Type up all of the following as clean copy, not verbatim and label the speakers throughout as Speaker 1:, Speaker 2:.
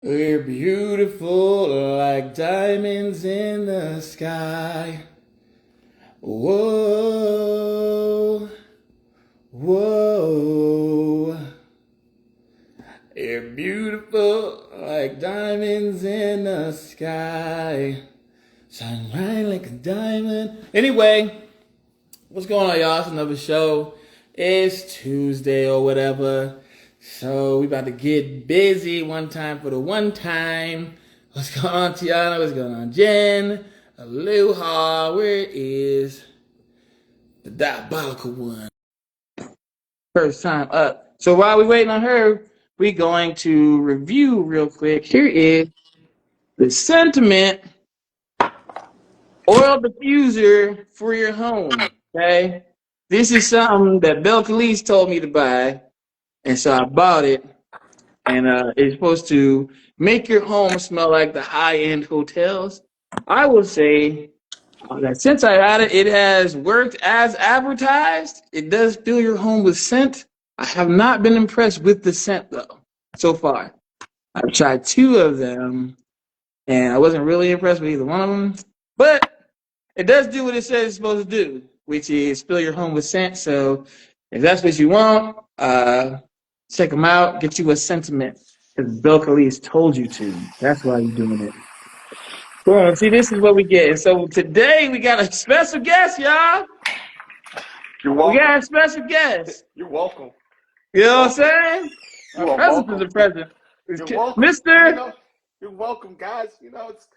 Speaker 1: We're beautiful like diamonds in the sky. Whoa, whoa. You're beautiful like diamonds in the sky. Shine bright like a diamond. Anyway, what's going on, y'all? It's another show. It's Tuesday or whatever. So we about to get busy one time for the one time. What's going on, Tiana? What's going on, Jen? Aloha. Where is the diabolical one? First time up. So while we waiting on her, we going to review real quick. Here is the sentiment oil diffuser for your home. Okay, this is something that Bel Calise told me to buy, and so I bought it. And it's supposed to make your home smell like the high-end hotels. I will say that since I had it, it has worked as advertised. It does fill your home with scent. I have not been impressed with the scent though so far. I've tried two of them, and I wasn't really impressed with either one of them. But it does do what it says it's supposed to do, which is fill your home with scent. So if that's what you want, check them out. Get you a sentiment because Bill Calise told you to. That's why you're doing it. Well, see, this is what we get. And so today we got a special guest, y'all.
Speaker 2: You're
Speaker 1: We
Speaker 2: welcome.
Speaker 1: got a special guest.
Speaker 2: You're welcome.
Speaker 1: You know what I'm saying?
Speaker 2: You
Speaker 1: Our
Speaker 2: are
Speaker 1: present
Speaker 2: welcome.
Speaker 1: is a present.
Speaker 2: You're welcome.
Speaker 1: Mister.
Speaker 2: You're welcome, guys. It's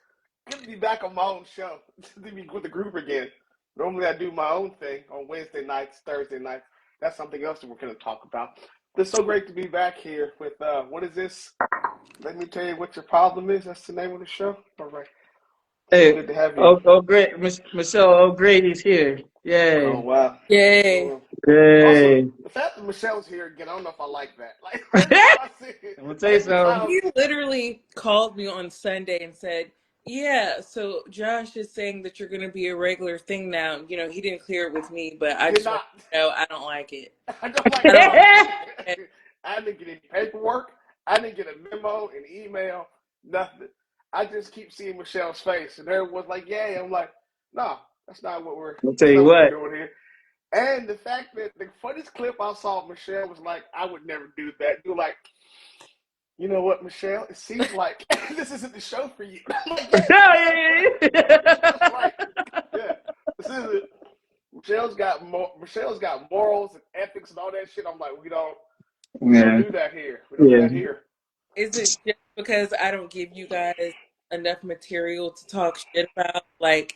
Speaker 2: good to be back on my own show. To be with the group again. Normally I do my own thing on Wednesday nights, Thursday nights. That's something else that we're going to talk about. It's so great to be back here with, what is this? Let me tell you what your problem is. That's the name of the show. All right.
Speaker 1: Hey,
Speaker 2: Good to have you.
Speaker 1: great. Michelle O'Grady's here.
Speaker 2: Oh,
Speaker 1: Yay.
Speaker 2: wow.
Speaker 3: Yay.
Speaker 2: Also,
Speaker 1: Yay.
Speaker 2: the fact that Michelle's here again, I don't know if I like that. Like,
Speaker 1: I'm
Speaker 2: every time I see it,
Speaker 1: gonna tell you
Speaker 2: every
Speaker 1: something.
Speaker 2: time.
Speaker 3: He literally called me on Sunday and said, yeah, so Josh is saying that you're going to be a regular thing now. He didn't clear it with me, but I
Speaker 2: Did
Speaker 3: just want
Speaker 2: not.
Speaker 3: to know I don't like it.
Speaker 2: I don't like
Speaker 3: I
Speaker 2: it
Speaker 3: don't
Speaker 2: either.
Speaker 3: like it.
Speaker 2: I didn't get any paperwork. I didn't get a memo, an email, nothing. I just keep seeing Michelle's face, and everyone's like, "Yeah." I'm like, "No, that's not what we're.
Speaker 1: I'll tell
Speaker 2: That's
Speaker 1: you
Speaker 2: not what we're
Speaker 1: what.
Speaker 2: doing here." And the fact that the funniest clip I saw, Michelle was like, "I would never do that." You're like, "You know what, Michelle? It seems like this isn't the show for you." I'm like, "Yeah, this is Michelle's like, yeah, this is it." Michelle's got morals and ethics and all that shit. I'm like, we don't
Speaker 1: Yeah.
Speaker 2: do that here. We don't do
Speaker 1: Yeah.
Speaker 2: that here.
Speaker 3: Is it just because I don't give you guys enough material to talk shit about? Like,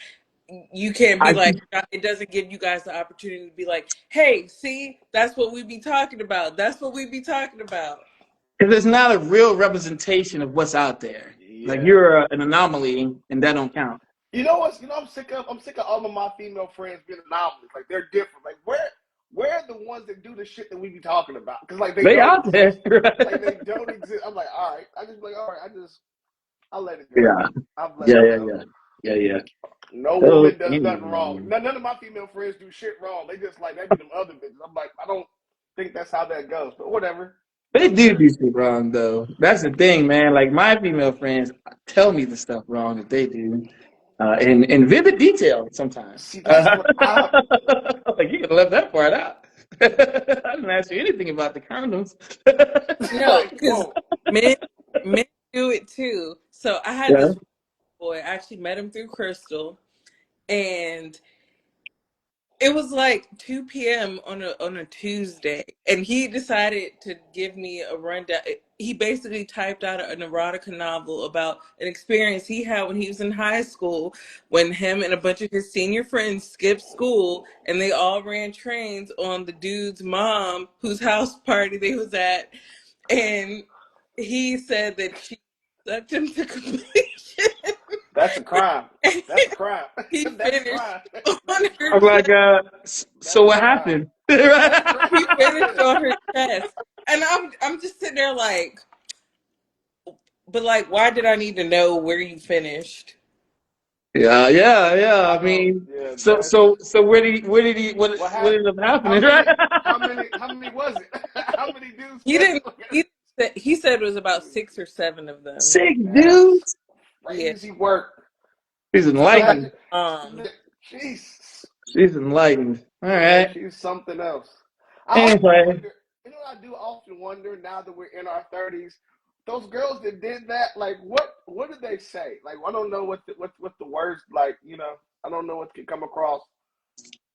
Speaker 3: you can't be
Speaker 1: I
Speaker 3: like, it doesn't give you guys the opportunity to be like, hey, see, that's what we be talking about. That's what we be talking about.
Speaker 1: because it's not a real representation of what's out there. Like
Speaker 2: Yeah.
Speaker 1: you're an anomaly, and that don't count.
Speaker 2: You know what? I'm sick of. I'm sick of all of my female friends being anomalies. Like they're different. Like where are the ones that do the shit that we be talking about? Because like they
Speaker 1: They
Speaker 2: don't
Speaker 1: out there.
Speaker 2: exist. Like they don't exist. I'm like, all right. I just be like, all right. I let it go.
Speaker 1: Yeah.
Speaker 2: I've let
Speaker 1: Yeah.
Speaker 2: it
Speaker 1: Yeah.
Speaker 2: go.
Speaker 1: Yeah. Yeah. Yeah.
Speaker 2: No
Speaker 1: So
Speaker 2: woman does nothing wrong.
Speaker 1: anyway.
Speaker 2: None of my female friends do shit wrong. They just like that be them other bitches. I'm like, I don't think that's how that goes. But whatever.
Speaker 1: They
Speaker 2: Doesn't
Speaker 1: do
Speaker 2: matter.
Speaker 1: do shit wrong though. That's the thing, man. Like my female friends tell me the stuff wrong that they do, in vivid detail sometimes.
Speaker 2: See, that's what I
Speaker 1: Like you could have left that part out. I didn't ask you anything about the condoms.
Speaker 3: No,
Speaker 2: like.
Speaker 3: because
Speaker 2: Whoa.
Speaker 3: men do it too. So I had
Speaker 1: Yeah.
Speaker 3: this boy, I actually met him through Crystal, and it was like 2 p.m. on a Tuesday, and he decided to give me a rundown. He basically typed out an erotica novel about an experience he had when he was in high school, when him and a bunch of his senior friends skipped school, and they all ran trains on the dude's mom, whose house party they was at, and he said that she sucked him to completion.
Speaker 2: That's a crime. That's a crime.
Speaker 3: He
Speaker 2: That's a
Speaker 3: finished
Speaker 2: crime.
Speaker 3: on
Speaker 2: That's a
Speaker 3: her
Speaker 1: I'm
Speaker 2: crime.
Speaker 1: like,
Speaker 2: That's
Speaker 1: so
Speaker 2: a
Speaker 1: what
Speaker 2: crime.
Speaker 1: happened?
Speaker 2: That's
Speaker 3: he
Speaker 2: crazy.
Speaker 3: finished
Speaker 2: Yeah.
Speaker 3: on her chest. And I'm just sitting there like, but like, why did I need to know where you finished?
Speaker 1: Yeah, yeah, yeah. I
Speaker 2: I don't.
Speaker 1: mean,
Speaker 2: Yeah.
Speaker 1: so
Speaker 2: That's
Speaker 1: so so what
Speaker 2: what
Speaker 1: ended
Speaker 2: happened.
Speaker 1: up happening, right?
Speaker 2: How many was it? How many dudes
Speaker 3: He
Speaker 2: finished?
Speaker 3: didn't. He didn't He said it was about 6 or 7 of them.
Speaker 1: 6
Speaker 2: That's
Speaker 1: dudes?
Speaker 3: Yeah.
Speaker 2: crazy work.
Speaker 1: She's
Speaker 3: So I,
Speaker 1: enlightened.
Speaker 2: Jesus.
Speaker 1: She's enlightened. All
Speaker 2: Yeah,
Speaker 1: right.
Speaker 2: she's something else. I also
Speaker 1: Anyway,
Speaker 2: wonder, what I do often wonder now that we're in our 30s, those girls that did that, like what did they say? Like I don't know what the words like, I don't know what can come across.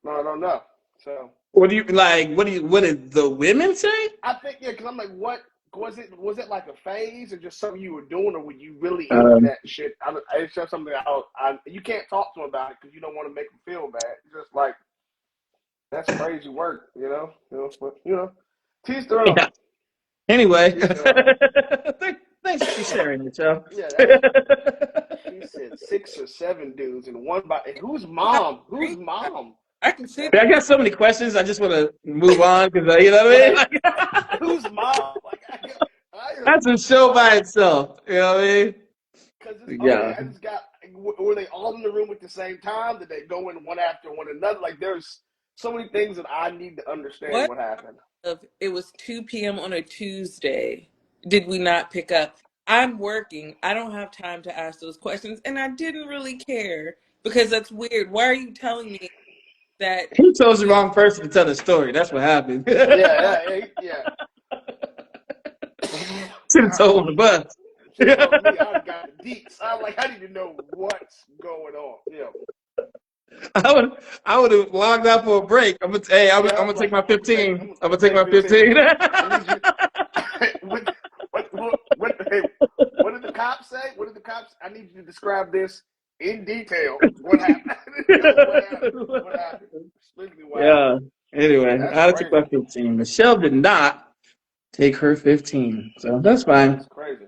Speaker 2: No, I don't know. So
Speaker 1: what do you like? What did the women say?
Speaker 2: I think because I'm like, what was it like a phase or just something you were doing, or were you really into
Speaker 1: Um,
Speaker 2: that shit? It's just something you can't talk to them about it because you don't want to make them feel bad. It's just like that's crazy work, Teach their own.
Speaker 1: yeah. Anyway,
Speaker 2: Teach their own.
Speaker 1: thanks for sharing it, y'all.
Speaker 2: Yeah, that's. She said 6 or 7 dudes and one by. Who's mom? Who's mom?
Speaker 3: I can see
Speaker 2: That's
Speaker 1: I got so many questions. I just want to move on because you know what I mean.
Speaker 2: like
Speaker 1: Like,
Speaker 2: who's mom? Like I
Speaker 1: that's a show by itself. You know what I mean?
Speaker 2: because it's okay.
Speaker 1: Yeah.
Speaker 2: I just got. Were they all in the room at the same time? Did they go in one after one another? Like there's so many things that I need to understand
Speaker 3: what
Speaker 2: what happened.
Speaker 3: of it was 2 p.m. on a Tuesday. Did we not pick up? I'm working. I don't have time to ask those questions, and I didn't really care because that's weird. Why are you telling me that?
Speaker 1: He chose the wrong person to tell the story. That's what happened.
Speaker 2: Yeah.
Speaker 1: Should have told the bus.
Speaker 2: Should have told me. I'd have got the deets. I need to know what's going on. Yeah.
Speaker 1: I would have logged out for a break. I'm
Speaker 2: Yeah,
Speaker 1: gonna take
Speaker 2: like
Speaker 1: my
Speaker 2: I'm gonna take
Speaker 1: 15. I'm
Speaker 2: I'm
Speaker 1: gonna
Speaker 2: gonna
Speaker 1: take
Speaker 2: take
Speaker 1: my
Speaker 2: 15
Speaker 1: 15.
Speaker 2: minutes. I need you. What did the cops say? What did the cops? I need you to describe this in detail. What happened? What happened? What happened? Explain what happened.
Speaker 1: Yeah. Anyway,
Speaker 2: That's
Speaker 1: I took my
Speaker 2: crazy.
Speaker 1: 15. Michelle did not take her 15, so that's fine.
Speaker 2: That's crazy.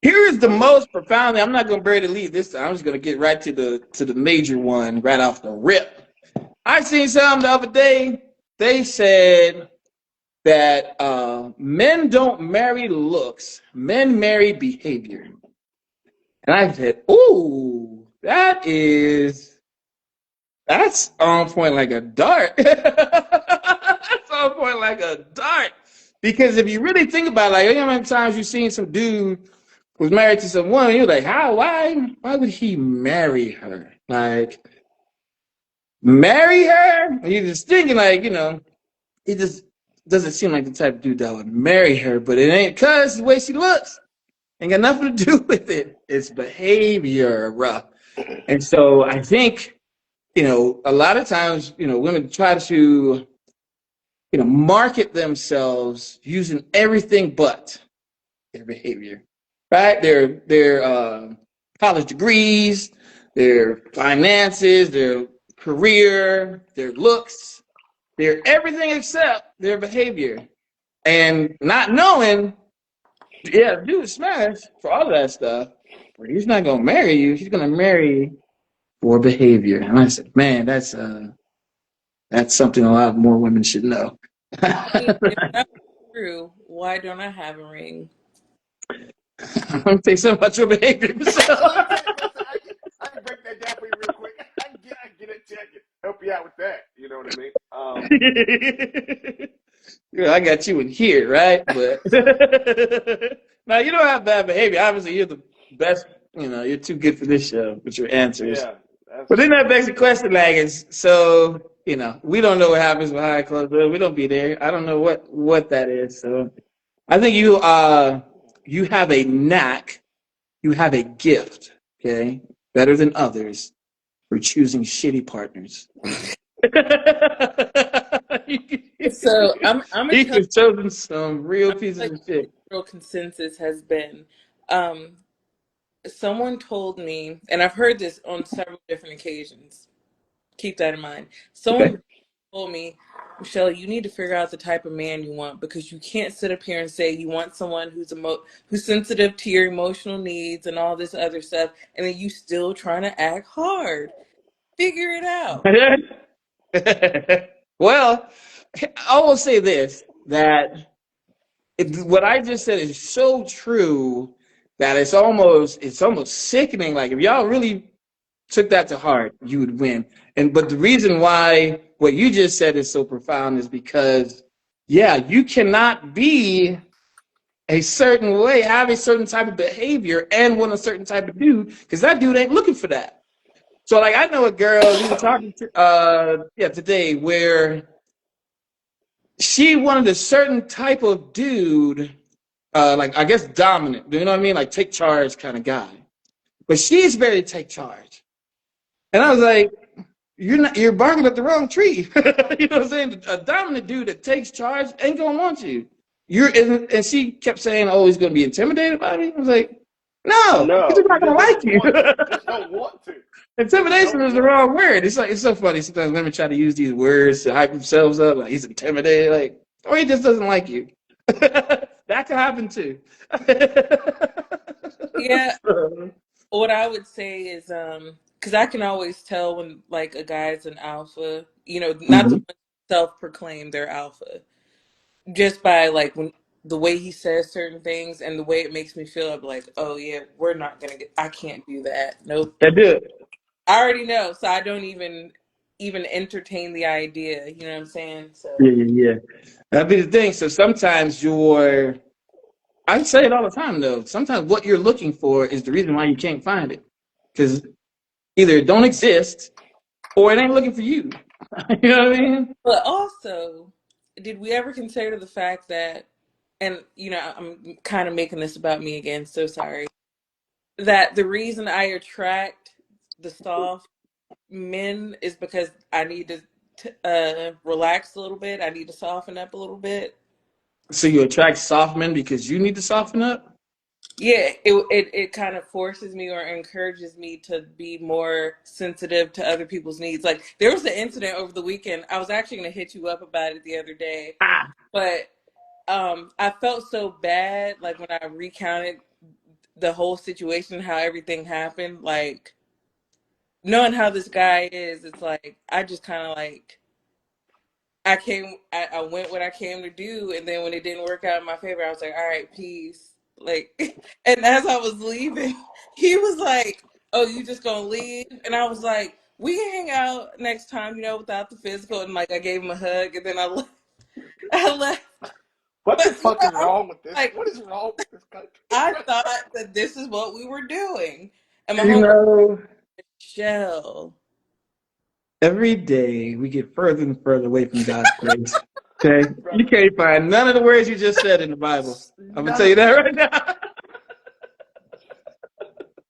Speaker 1: Here is the
Speaker 2: What is?
Speaker 1: most profound. I'm not gonna bury the lead this time. I'm just gonna get right to the major one right off the rip. I seen some the other day. They said that men don't marry looks, men marry behavior. And I said, "Ooh, that's on point like a dart. That's on point like a dart." Because if you really think about it, like, you know how many times you've seen some dude who's married to some woman, you're like, why would he marry her? Like, marry her? And you're just thinking, like, he just doesn't seem like the type of dude that would marry her, but it ain't because the way she looks. Ain't got nothing to do with it. It's behavior. And so I think, a lot of times, women try to, market themselves using everything but their behavior, right? Their college degrees, their finances, their career, their looks, their everything except their behavior. And not knowing, yeah, dude smash for all of that stuff, but he's not gonna marry you. He's gonna marry for behavior. And I said, man, that's something a lot more women should know.
Speaker 3: I mean, if that's true, why don't I have a ring?
Speaker 1: I'm gonna take so much your behavior,
Speaker 2: So
Speaker 1: Michelle.
Speaker 2: let me tell you. Listen, I can break that down for you real quick. I can get it to you. Help you out with that. You know what I mean?
Speaker 1: Yeah, I got you in here, right? But
Speaker 2: So
Speaker 1: now you don't have bad behavior. Obviously, you're the best. You're too good for this show with your answers.
Speaker 2: yeah, that's
Speaker 1: But then that begs the question, like, so we don't know what happens behind closed doors. We don't be there. I don't know what that is. So I think you have a knack, you have a gift, okay, better than others for choosing shitty partners.
Speaker 3: So I'm gonna
Speaker 1: He
Speaker 3: tell
Speaker 1: has chosen some real
Speaker 3: I'm
Speaker 1: pieces
Speaker 3: gonna tell
Speaker 1: of
Speaker 3: you what
Speaker 1: shit.
Speaker 3: the real consensus has been. Um, Someone told me, and I've heard this on several different occasions. Keep that in mind.
Speaker 1: Okay.
Speaker 3: Someone told me, Michelle, you need to figure out the type of man you want because you can't sit up here and say you want someone who's sensitive to your emotional needs and all this other stuff, and then you still trying to act hard. Figure it out.
Speaker 1: Well, I will say this, that what I just said is so true that it's almost sickening. Like if y'all really took that to heart, you would win. But the reason why what you just said is so profound is because, yeah, you cannot be a certain way, have a certain type of behavior, and want a certain type of dude, because that dude ain't looking for that. So like I know a girl we were talking to today where she wanted a certain type of dude, like I guess dominant, you know what I mean? Like take charge kind of guy. But she's very take charge. And I was like, you're barking up the wrong tree. You know what I'm saying? A dominant dude that takes charge ain't gonna want you. And she kept saying, "Oh, he's gonna be intimidated by me." I was like, "No, he's just
Speaker 2: No, he
Speaker 1: not gonna
Speaker 2: just
Speaker 1: like
Speaker 2: doesn't
Speaker 1: you."
Speaker 2: want to. He just don't want to. He just
Speaker 1: Intimidation
Speaker 2: don't
Speaker 1: is the
Speaker 2: want to.
Speaker 1: wrong word. It's like it's so funny. Sometimes women try to use these words to hype themselves up. Like he's intimidated, like, or he just doesn't like you. That could happen too.
Speaker 3: Yeah,
Speaker 1: So,
Speaker 3: what I would say is, because I can always tell when like a guy's an alpha, not the
Speaker 1: mhm.
Speaker 3: ones self-proclaim they're alpha, just by like when the way he says certain things and the way it makes me feel. I'm like, oh yeah, I can't do that. Nope.
Speaker 1: That do it.
Speaker 3: I already know, so I don't even entertain the idea. You know what I'm saying?
Speaker 1: Yeah,
Speaker 3: So
Speaker 1: yeah, yeah. That'd be the thing. So sometimes I say it all the time though. Sometimes what you're looking for is the reason why you can't find it. Because either it don't exist or it ain't looking for you. You know what I mean?
Speaker 3: but also, did we ever consider the fact that, and I'm kind of making this about me again, so sorry, that the reason I attract the soft men is because I need to relax a little bit. I need to soften up a little bit.
Speaker 1: So you attract soft men because you need to soften up?
Speaker 3: Yeah, it kind of forces me or encourages me to be more sensitive to other people's needs. Like there was an incident over the weekend. I was actually going to hit you up about it the other day,
Speaker 1: Ah.
Speaker 3: but I felt so bad like when I recounted the whole situation, how everything happened. Like knowing how this guy is, it's like I just kind of like I went what I came to do, and then when it didn't work out in my favor, I was like, all right, peace. Like, and as I was leaving, he was like, oh, you just gonna leave? And I was like, we can hang out next time, without the physical. And like, I gave him a hug, and then I left. I left.
Speaker 2: What the
Speaker 3: But
Speaker 2: fuck is
Speaker 3: I'm
Speaker 2: wrong with this?
Speaker 3: like,
Speaker 2: What is wrong with this country?
Speaker 3: I thought that this is what we were doing, and my
Speaker 1: You
Speaker 3: homegirl,
Speaker 1: know,
Speaker 3: Shell.
Speaker 1: every day we get further and further away from God's grace. Okay? You
Speaker 2: Brother,
Speaker 1: can't find none of the words you just said in the Bible. I'm gonna
Speaker 2: none
Speaker 1: tell you
Speaker 2: of
Speaker 1: that
Speaker 2: it.
Speaker 1: right now.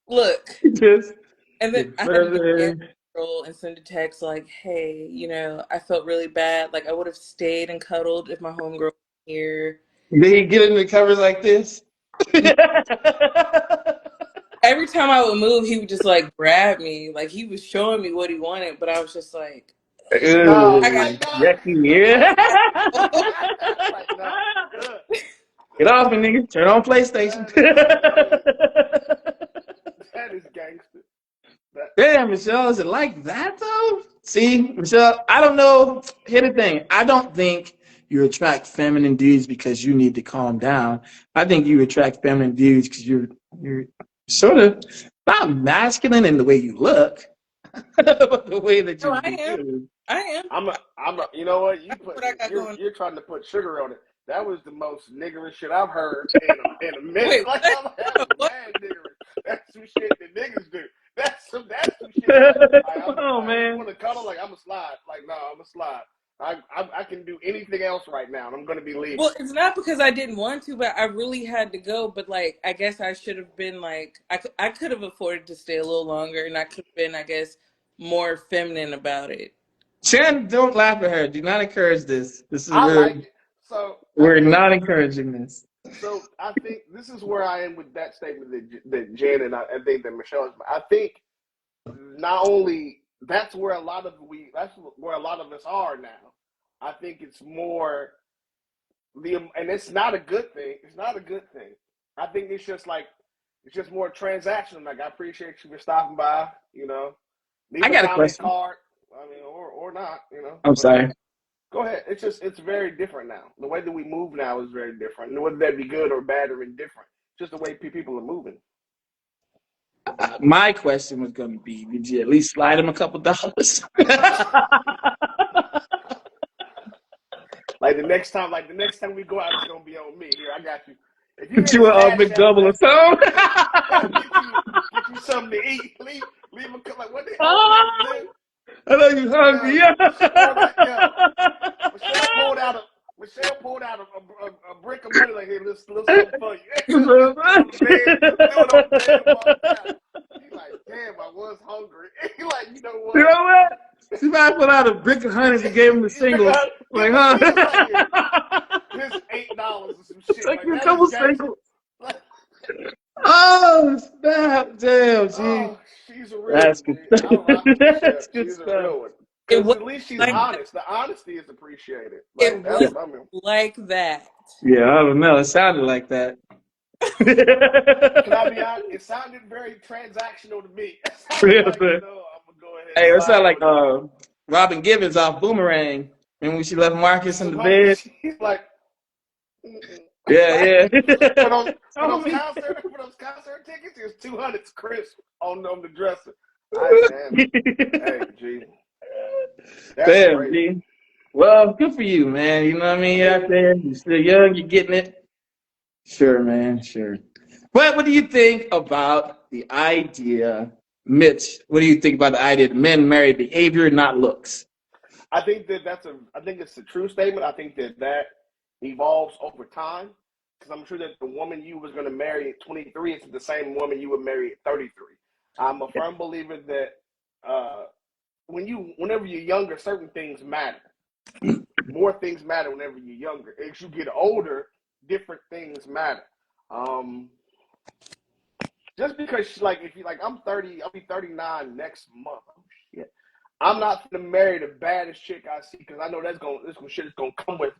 Speaker 3: Look.
Speaker 1: You just
Speaker 3: And then
Speaker 1: get
Speaker 3: I had to be
Speaker 1: further.
Speaker 3: girl and send a text like, "Hey, I felt really bad. Like I would have stayed and cuddled if my homegirl was here."
Speaker 1: Then you get into the covers like this.
Speaker 3: Every time I would move, he would just like grab me. Like he was showing me what he wanted, but I was just like,
Speaker 2: No,
Speaker 3: I
Speaker 2: like
Speaker 1: Ooh,
Speaker 2: no,
Speaker 1: yucky.
Speaker 2: no,
Speaker 1: Yeah.
Speaker 3: got.
Speaker 2: like no. Ugh.
Speaker 1: Get off me, nigga. Turn on PlayStation.
Speaker 2: That is that is gangster. That
Speaker 1: Damn, Michelle, is it like that though? See, Michelle, I don't know. Here's the thing. I don't think you attract feminine dudes because you need to calm down. I think you attract feminine dudes because you're sort of not masculine in the way you look, but the way that
Speaker 3: No,
Speaker 1: you
Speaker 3: I am.
Speaker 1: behave.
Speaker 3: I am.
Speaker 2: you know what?
Speaker 3: What I got going.
Speaker 2: You're trying to put sugar on it. That was the most niggerish shit I've heard in a minute.
Speaker 3: Wait,
Speaker 2: Like
Speaker 3: what?
Speaker 2: I'm that was
Speaker 3: What?
Speaker 2: mad niggerish. That's some shit that niggas do. That's some shit like
Speaker 1: Oh
Speaker 2: you
Speaker 1: man.
Speaker 2: want to cuddle like I'm a slide. Like no, I'm a slide. I can do anything else right now, and I'm gonna be leaving.
Speaker 3: Well, it's not because I didn't want to, but I really had to go. But like, I guess I should have been like, I could have afforded to stay a little longer, and I could have been, I guess, more feminine about it.
Speaker 1: Shannon, don't laugh at her. Do not encourage this. This is
Speaker 2: I
Speaker 1: we're
Speaker 2: like it. So I
Speaker 1: we're
Speaker 2: think
Speaker 1: not encouraging this.
Speaker 2: I think this is where I am with that statement that Jen and I think that Michelle is. I think not only that's where a lot of us are now. I think it's more and it's not a good thing. It's not a good thing. I think it's just more transactional. Like I appreciate you for stopping by.
Speaker 1: I
Speaker 2: Leave a
Speaker 1: got a
Speaker 2: comment
Speaker 1: question.
Speaker 2: card. I mean, or not.
Speaker 1: I'm
Speaker 2: But
Speaker 1: sorry.
Speaker 2: go ahead. It's very different now. The way that we move now is very different. And whether that be good or bad or indifferent, just the way people are moving.
Speaker 1: My question was going to be, did you at least slide him a couple dollars?
Speaker 2: Like the next time we go out, it's gonna be on me. Here, I got you. If you
Speaker 1: Get
Speaker 2: hit
Speaker 1: you
Speaker 2: his
Speaker 1: a
Speaker 2: cash app,
Speaker 1: McDouble or something.
Speaker 2: get you something to eat. Leave a like what they old
Speaker 1: Oh,
Speaker 2: ladies do.
Speaker 1: I know you hungry.
Speaker 2: Yo,
Speaker 1: Yeah.
Speaker 2: Michelle, Michelle pulled out a brick of money like, hey, little something for you. Put it on the bed, threw it on the bed, and walked out. He's like, damn, I was hungry. He like, you know
Speaker 1: You
Speaker 2: what?
Speaker 1: know what? She might pull out a brick of honey and gave him the singles.
Speaker 2: Give
Speaker 1: Like,
Speaker 2: him a
Speaker 1: huh?
Speaker 2: single like here. Here's $8 or some shit.
Speaker 1: Take
Speaker 2: Like
Speaker 1: you a
Speaker 2: that is
Speaker 1: couple
Speaker 2: gangster.
Speaker 1: singles. Oh, snap. Damn, G.
Speaker 2: Oh, she's a real
Speaker 1: That's
Speaker 2: one,
Speaker 1: good.
Speaker 2: G. I rock with Michelle.
Speaker 1: That's good
Speaker 2: She's a
Speaker 1: stuff.
Speaker 2: real one.
Speaker 3: It
Speaker 2: Because
Speaker 3: was
Speaker 2: at least she's
Speaker 3: like that.
Speaker 2: honest. The honesty is appreciated.
Speaker 3: It
Speaker 2: Like that's
Speaker 3: was
Speaker 1: Yeah.
Speaker 2: I mean.
Speaker 3: like that.
Speaker 1: Yeah, I don't know. It sounded like that.
Speaker 2: Can I be honest? It sounded very transactional to me. It sounded
Speaker 1: Real
Speaker 2: like,
Speaker 1: good.
Speaker 2: I'm gonna go ahead and
Speaker 1: Hey, it sounded
Speaker 2: slide
Speaker 1: like
Speaker 2: on you.
Speaker 1: Robin Givens off Boomerang. Remember when she left Marcus in
Speaker 2: Some
Speaker 1: the
Speaker 2: homie,
Speaker 1: bed?
Speaker 2: she's like, mm-mm.
Speaker 1: Yeah,
Speaker 2: Like,
Speaker 1: yeah.
Speaker 2: for those
Speaker 1: Homie.
Speaker 2: concert tickets, it's 200 crisp on the dresser. I damn. Hey, G, that's
Speaker 1: Damn,
Speaker 2: crazy.
Speaker 1: G. Well, good for you, man. You know what I mean? You're out there, you're still young, you're getting it. Sure, man, sure. But what do you think about the idea, Mitch? What do you think about the idea that men marry behavior, not looks?
Speaker 2: I think I think it's a true statement. I think that evolves over time. Because I'm sure that the woman you was going to marry at 23 is the same woman you would marry at 33. I'm a firm believer that whenever you're younger, certain things matter. More things matter whenever you're younger. As you get older, different things matter. Um, just because like if you like I'm 30, I'll be 39 next month. Oh shit. I'm not gonna marry the baddest chick I see because I know this shit is gonna come with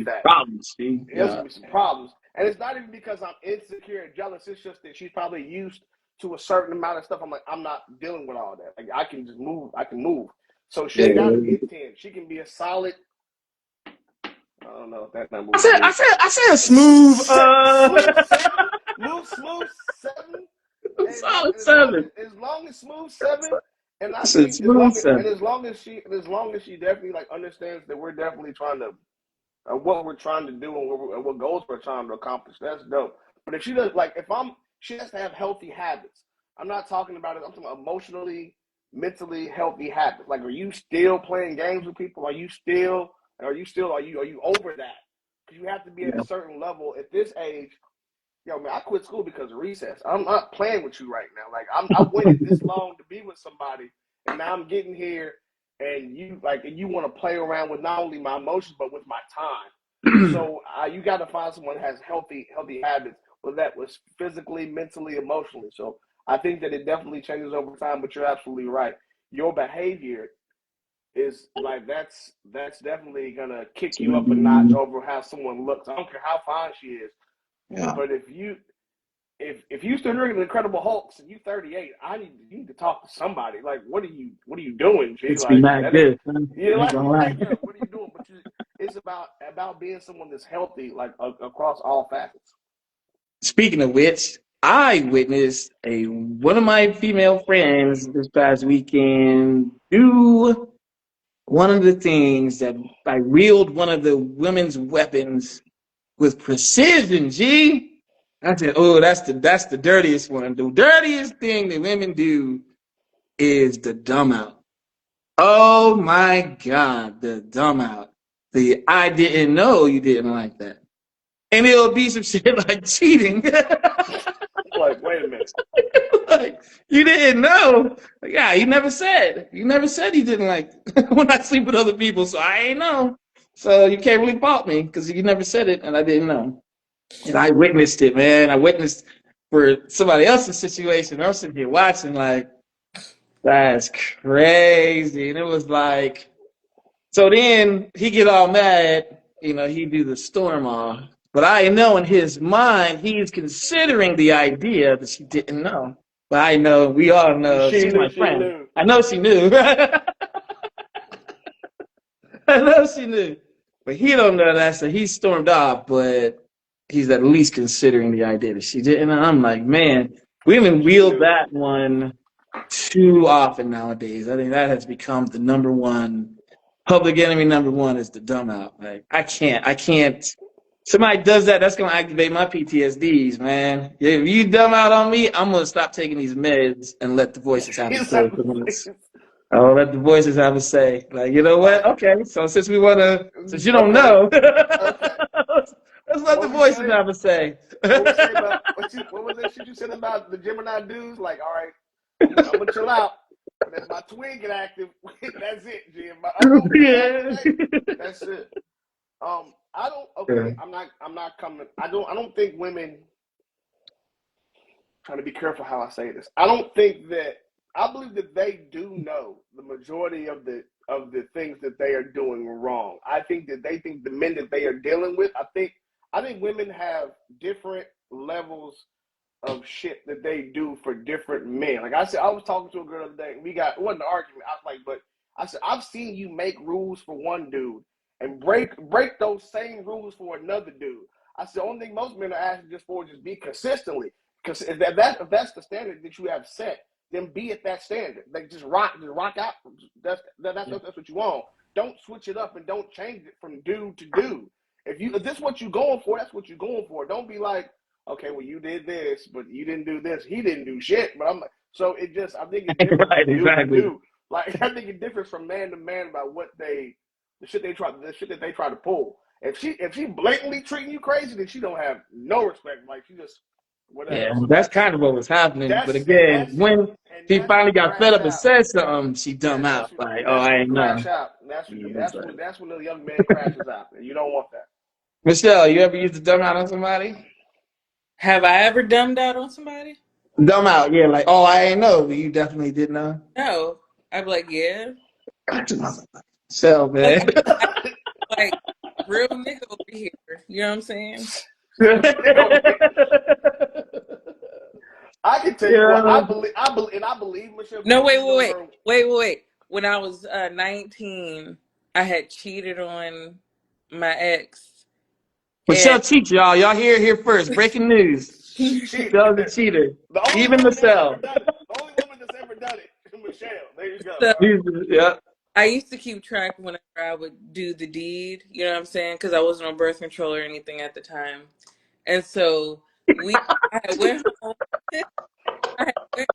Speaker 2: that.
Speaker 1: Problems, Steve.
Speaker 2: There's
Speaker 1: Yeah.
Speaker 2: gonna be some problems. And it's not even because I'm insecure and jealous, it's just that she's probably used to a certain amount of stuff. I'm like, I'm not dealing with all that. Like I can just move, I can move. So she ain't gotta be a 10. She can be a solid. I don't know if that number would be
Speaker 1: I said a smooth,
Speaker 2: smooth seven. Smooth seven.
Speaker 1: solid
Speaker 2: And
Speaker 1: seven.
Speaker 2: as long as smooth seven, and
Speaker 1: I
Speaker 2: I
Speaker 1: said
Speaker 2: think
Speaker 1: smooth seven.
Speaker 2: as long as she definitely like understands that we're definitely trying to what we're trying to do and what goals we're trying to accomplish. That's dope. But if she does, like, she has to have healthy habits. I'm not talking about it. I'm talking about emotionally, mentally healthy habits. Like, are you still playing games with people? Are you over that? Because you have to be at
Speaker 1: Yeah.
Speaker 2: a certain level at this age. Yo, man, I quit school because of recess. I'm not playing with you right now. Like, I waited this long to be with somebody, and now I'm getting here and you want to play around with not only my emotions but with my time. So you got to find someone that has healthy habits, whether that was physically, mentally, emotionally. So I think that it definitely changes over time. But you're absolutely right. Your behavior is like that's definitely gonna kick you up a notch over how someone looks. I don't care how fine she is,
Speaker 1: Yeah.
Speaker 2: but if you still drinking Incredible Hulks and you 38, you need to talk to somebody. Like, what are you doing, G?
Speaker 1: It's been
Speaker 2: Like
Speaker 1: that
Speaker 2: that ain't
Speaker 1: good. Huh?
Speaker 2: you know,
Speaker 1: I ain't gonna lie.
Speaker 2: yo, what are you doing? But it's about being someone that's healthy, like across all facets.
Speaker 1: Speaking of which, I witnessed one of my female friends this past weekend do one of the things that I wield one of the women's weapons with precision. G, I said, "Oh, that's the dirtiest one. The dirtiest thing that women do is the dumb out. Oh my God, the dumb out. The I didn't know you didn't like that, and it'll be some shit like cheating."
Speaker 2: Like, wait a minute.
Speaker 1: Like, you didn't know. Like, yeah, you never said. You never said you didn't like when I sleep with other people, so I ain't know. So you can't really fault me because you never said it and I didn't know. And I witnessed it, man. I witnessed for somebody else's situation. I'm sitting here watching, like, that's crazy. And it was like, so then he get all mad, he do the storm off. But I know in his mind, he's considering the idea that she didn't know. But I know, we all know,
Speaker 2: She
Speaker 1: she's
Speaker 2: knew.
Speaker 1: my
Speaker 2: She
Speaker 1: friend.
Speaker 2: knew.
Speaker 1: I know she knew. I know she knew. But he don't know that, so he stormed off, but he's at least considering the idea that she didn't. And I'm like, man, we haven't
Speaker 2: She
Speaker 1: wheeled
Speaker 2: knew.
Speaker 1: that one too often nowadays. I think that has become the number one public enemy. Number one is the dumb out. Like I can't somebody does that, that's gonna activate my PTSDs, man. If you dumb out on me, I'm gonna stop taking these meds and let the voices have a
Speaker 2: He's
Speaker 1: say
Speaker 2: like,
Speaker 1: for once. I'll let the voices have a say. Like, you know what? Okay, so since you don't
Speaker 2: okay,
Speaker 1: know,
Speaker 2: okay.
Speaker 1: let's let the
Speaker 2: What we
Speaker 1: voices
Speaker 2: say?
Speaker 1: have a say.
Speaker 2: What we say about what was that shit you said about the Gemini dudes? Like, all right, I'm gonna chill out, but if my twin get active, that's it, Jim. My other man
Speaker 1: Yeah.
Speaker 2: activate, that's it. I don't. Okay,
Speaker 1: Yeah.
Speaker 2: I'm not. I'm not coming. I don't. I don't think women. Trying to be careful how I say this. I don't think that. I believe that they do know the majority of the things that they are doing wrong. I think that they think the men that they are dealing with. I think women have different levels of shit that they do for different men. Like I said, I was talking to a girl the other day, and it wasn't an argument. I was like, but I said, I've seen you make rules for one dude and break those same rules for another dude. I said, the only thing most men are asking just for is just be consistently. Because if that's the standard that you have set, then be at that standard. Like just rock out. That's what you want. Don't switch it up and don't change it from dude to dude. If this is what you're going for, that's what you're going for. Don't be like, okay, well, you did this, but you didn't do this. He didn't do shit. But I'm like, so I think it differs
Speaker 1: Right,
Speaker 2: from dude to
Speaker 1: exactly.
Speaker 2: dude. Like, I think it differs from man to man about the shit that they try to pull. If she blatantly treating you crazy, then she don't have no respect. Like, she just, whatever.
Speaker 1: Yeah,
Speaker 2: So
Speaker 1: that's kind of what was happening. But again, when she
Speaker 2: that's when
Speaker 1: finally
Speaker 2: you
Speaker 1: got fed
Speaker 2: crash
Speaker 1: up and
Speaker 2: out.
Speaker 1: said something, she
Speaker 2: Yeah,
Speaker 1: dumb out. Like, oh,
Speaker 2: that's
Speaker 1: I
Speaker 2: when you
Speaker 1: ain't know.
Speaker 2: crash out.
Speaker 1: You know what I'm saying?
Speaker 2: That's when the young man crashes out, and you don't want that.
Speaker 1: Michelle, you ever used to dumb out on somebody?
Speaker 3: Have I ever dumbed out on somebody?
Speaker 1: Dumb out, yeah, like, oh, I ain't know, but you definitely did know.
Speaker 3: No. I'd be like, yeah.
Speaker 1: So, man.
Speaker 3: Like, I like real nigga over here. You know what I'm saying?
Speaker 2: I can tell you what
Speaker 1: Yeah.
Speaker 2: I believe Michelle
Speaker 3: No,
Speaker 2: because you know her.
Speaker 3: wait. When I was 19, I had cheated on my ex,
Speaker 1: Michelle
Speaker 3: and
Speaker 1: cheats, y'all. Y'all hear it here first. Breaking news.
Speaker 2: She cheated.
Speaker 1: Michelle's a cheater.
Speaker 2: The only
Speaker 1: Even
Speaker 2: woman that's ever
Speaker 1: Michelle.
Speaker 2: done it. The only woman that's ever done it. Michelle. There you go.
Speaker 3: so
Speaker 2: All right.
Speaker 1: Yeah.
Speaker 3: I used to keep track whenever I would do the deed. You know what I'm saying? Because I wasn't on birth control or anything at the time, and so I had went home. I had went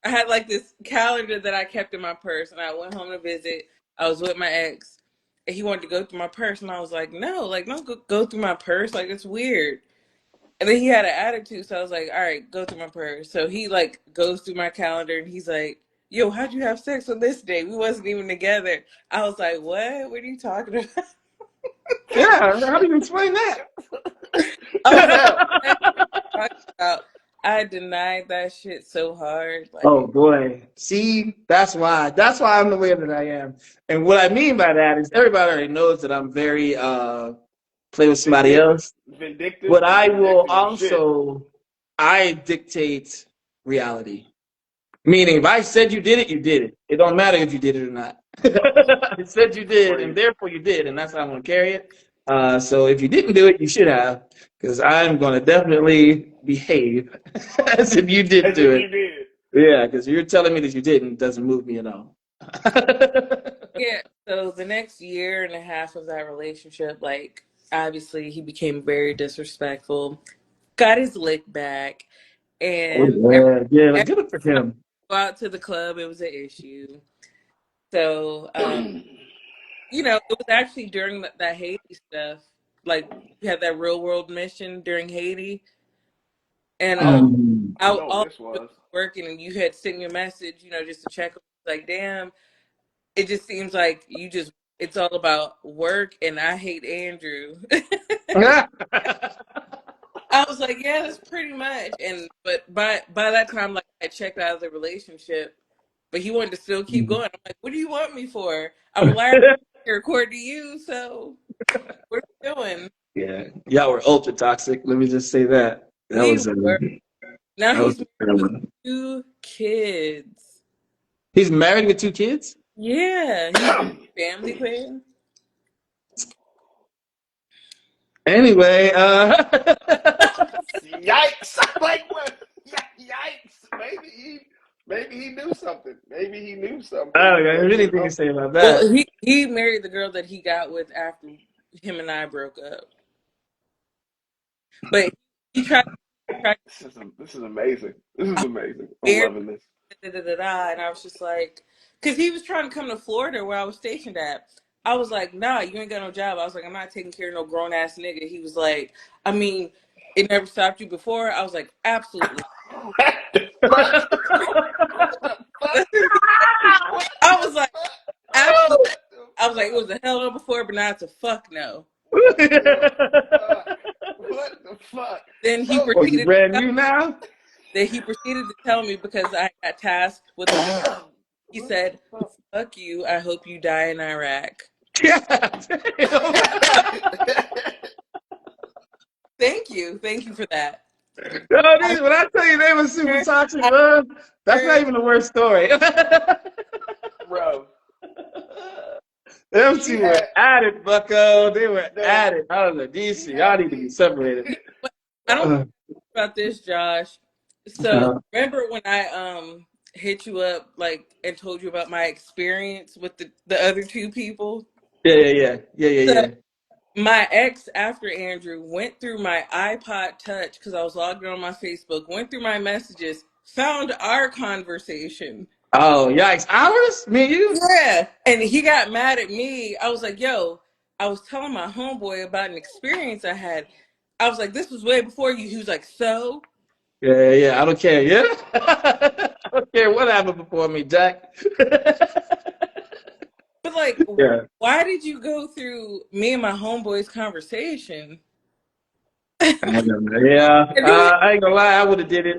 Speaker 3: I had like this calendar that I kept in my purse, and I went home to visit. I was with my ex, and he wanted to go through my purse, and I was like, "No, like don't go through my purse. Like it's weird." And then he had an attitude, so I was like, "All right, go through my purse." So he like goes through my calendar, and he's like, "Yo, how'd you have sex on this day? We wasn't even together." I was like, "What? What are you talking about?"
Speaker 1: Yeah. How do you explain that?
Speaker 3: I was like, "What are you talking about?" I denied that shit so hard,
Speaker 1: Oh
Speaker 3: like.
Speaker 1: boy. See, that's why. That's why I'm the way that I am. And what I mean by that is everybody already knows that I'm very play with somebody
Speaker 2: Vindictive.
Speaker 1: else.
Speaker 2: Vindictive.
Speaker 1: But
Speaker 2: You
Speaker 1: I will
Speaker 2: vindictive as shit.
Speaker 1: also I dictate reality. Meaning if I said you did it, you did it. It don't matter if you did it or not. I said you did, and
Speaker 2: Free.
Speaker 1: therefore you did, and that's how I'm gonna carry it. So if you didn't do it, you should have, because I'm gonna definitely behave as if you did
Speaker 2: As
Speaker 1: do
Speaker 2: if
Speaker 1: it.
Speaker 2: you did.
Speaker 1: Yeah, because you're telling me that you didn't doesn't move me at all.
Speaker 3: Yeah, so the next year and a half of that relationship, like obviously he became very disrespectful, got his lick back,
Speaker 1: Oh
Speaker 3: and
Speaker 1: yeah, yeah, like,
Speaker 3: every
Speaker 1: good for
Speaker 3: time
Speaker 1: him.
Speaker 3: we go out to the club, it was an issue. So,
Speaker 2: Mm.
Speaker 3: it was actually during that Haiti stuff, like we had that real world mission during Haiti, and
Speaker 2: Oh, I
Speaker 3: I
Speaker 2: know what
Speaker 3: all
Speaker 2: this was.
Speaker 3: working, and you had sent me a message, just to check, like, damn. It just seems like it's all about work and I hate Andrew. I was like, yeah, that's pretty much. But by that time, like I checked out of the relationship, but he wanted to still keep going. I'm like, what do you want me for? I'm lying here according to you, so what are we doing?
Speaker 1: Yeah, y'all were ultra toxic. Let me just say that.
Speaker 3: We were. Now
Speaker 1: That was
Speaker 3: he's married with
Speaker 1: terrible.
Speaker 3: 2 kids.
Speaker 1: He's married with 2 kids.
Speaker 3: Yeah, he's a family man.
Speaker 1: Anyway,
Speaker 2: Yikes! Like what? Yikes! Maybe he knew something. Maybe he knew
Speaker 1: I
Speaker 2: something
Speaker 1: don't know
Speaker 2: that
Speaker 1: anything to
Speaker 2: help.
Speaker 1: say about
Speaker 3: Well,
Speaker 1: that.
Speaker 3: he married the girl that he got with after him and I broke up. But he tried.
Speaker 2: This is amazing. This is amazing. I'm
Speaker 3: Very
Speaker 2: loving this.
Speaker 3: and I was just like, because he was trying to come to Florida where I was stationed at. I was like, nah, you ain't got no job. I was like, I'm not taking care of no grown ass nigga. He was like, I mean, it never stopped you before. I was like, absolutely.
Speaker 2: What the fuck? What the fuck? What
Speaker 3: I
Speaker 2: the
Speaker 3: was like,
Speaker 2: fuck?
Speaker 3: absolutely.
Speaker 2: What the
Speaker 3: I was like, it
Speaker 2: fuck?
Speaker 3: was a hell no before, but now it's a fuck no.
Speaker 2: What the fuck? What the fuck?
Speaker 3: Then he
Speaker 2: So
Speaker 1: Oh, you
Speaker 3: proceeded.
Speaker 1: brand new now?
Speaker 3: Then he proceeded to tell me because I got tasked with a. He
Speaker 2: what the
Speaker 3: said,
Speaker 2: fuck?
Speaker 3: "Fuck you. I hope you die in Iraq."
Speaker 1: God damn.
Speaker 3: Thank you for that.
Speaker 1: Yo,
Speaker 3: I
Speaker 1: when I tell you they were super
Speaker 3: heard,
Speaker 1: toxic
Speaker 3: I
Speaker 1: love, that's not
Speaker 3: heard
Speaker 1: even the worst story.
Speaker 2: Bro,
Speaker 1: Them
Speaker 2: she
Speaker 1: two were
Speaker 2: had
Speaker 1: at it, Bucko. They were
Speaker 2: the
Speaker 1: at it. I was like, these
Speaker 2: she
Speaker 1: two, y'all
Speaker 2: had
Speaker 1: need to be
Speaker 2: me.
Speaker 1: separated.
Speaker 3: but I don't
Speaker 2: Bro,
Speaker 1: Uh,
Speaker 3: about this, Josh. So
Speaker 1: uh,
Speaker 3: remember when I hit you up like and told you about my experience with the other two people?
Speaker 1: yeah.
Speaker 3: So my ex after Andrew went through my iPod Touch because I was logged in on my Facebook, went through my messages, found our conversation.
Speaker 1: Oh, yikes. Ours? Me and you?
Speaker 3: Yeah. And he got mad at me. I was like, yo, I was telling my homeboy about an experience I had. I was like, this was way before you. He was like, so?
Speaker 1: Yeah. I don't care. Yeah? I don't care what happened before me, Jack.
Speaker 3: But like,
Speaker 1: Yeah.
Speaker 3: why did you go through me and my homeboy's conversation?
Speaker 1: I don't know. Yeah.
Speaker 3: And then
Speaker 1: I ain't gonna lie, I would have did it.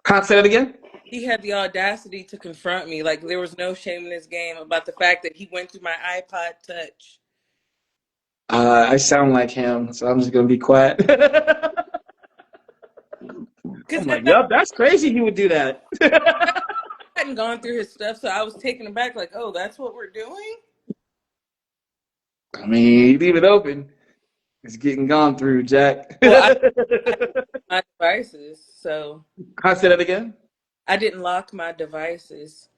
Speaker 1: Can't say that again?
Speaker 3: he had the audacity to confront me. Like, there was no shame in his game about the fact that he went through my iPod Touch.
Speaker 1: I sound like him, so I'm just gonna be quiet.
Speaker 3: Because
Speaker 1: I'm like, yup, that's crazy he would do that.
Speaker 3: I hadn't gone through his stuff, so I was taken aback, like, oh, that's what we're doing?
Speaker 1: I mean, leave it open. It's getting gone through, Jack.
Speaker 3: Well, I my devices, so
Speaker 1: Can I say that again?
Speaker 3: I didn't lock my devices.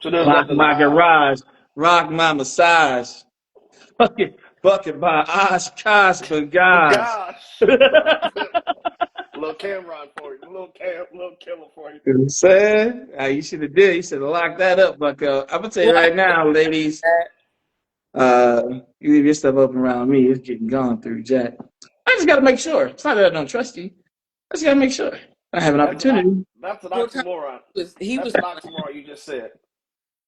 Speaker 2: so there's
Speaker 1: Lock
Speaker 2: nothing
Speaker 1: my
Speaker 2: live.
Speaker 1: garage, rock my massage, bucket by Oshkosh
Speaker 2: But
Speaker 1: Bagasse.
Speaker 2: gosh, little Cameron for you, little killer for you.
Speaker 1: You know what I'm saying? You should have did. You should have locked that up, Bucko. I'm gonna tell you
Speaker 3: Well, I
Speaker 1: right now, ladies.
Speaker 3: that.
Speaker 1: You leave your stuff open around me, it's getting gone through, Jack. I just gotta make sure. It's not that I don't trust you. I just gotta make sure. I have an
Speaker 2: That's an
Speaker 1: opportunity.
Speaker 2: that's an
Speaker 3: Well, Tom
Speaker 2: oxymoron.
Speaker 3: he
Speaker 2: That's
Speaker 3: was
Speaker 2: an oxymoron you just said.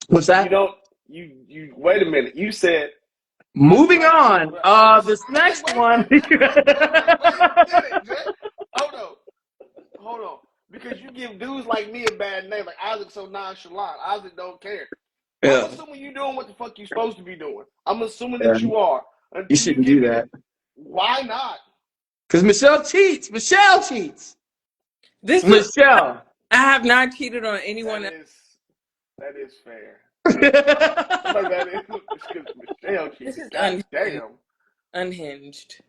Speaker 1: What's
Speaker 2: You
Speaker 1: that?
Speaker 2: don't you wait a minute. You said I
Speaker 1: Moving
Speaker 2: trust you,
Speaker 1: on.
Speaker 2: but I
Speaker 1: This
Speaker 2: Jay,
Speaker 1: next
Speaker 2: wait a
Speaker 1: one.
Speaker 2: minute, Jay. Wait a minute, Jay. Hold on. Hold on. Because you give dudes like me a bad name, like Isaac so nonchalant. Isaac don't care. I'm
Speaker 1: Yeah,
Speaker 2: assuming you doing what the fuck you supposed to be doing. I'm assuming
Speaker 1: yeah.
Speaker 2: that you are.
Speaker 1: You
Speaker 2: Until you
Speaker 1: shouldn't
Speaker 2: give
Speaker 1: do
Speaker 2: me the
Speaker 1: that.
Speaker 2: why not?
Speaker 1: Because Michelle cheats. Michelle cheats.
Speaker 3: this was
Speaker 1: Michelle.
Speaker 3: I have not cheated on
Speaker 2: That
Speaker 3: anyone else.
Speaker 2: is that is fair.
Speaker 1: I'll
Speaker 2: Like that is because Michelle
Speaker 3: This
Speaker 2: cheated.
Speaker 3: is
Speaker 2: God damn.
Speaker 3: unhinged.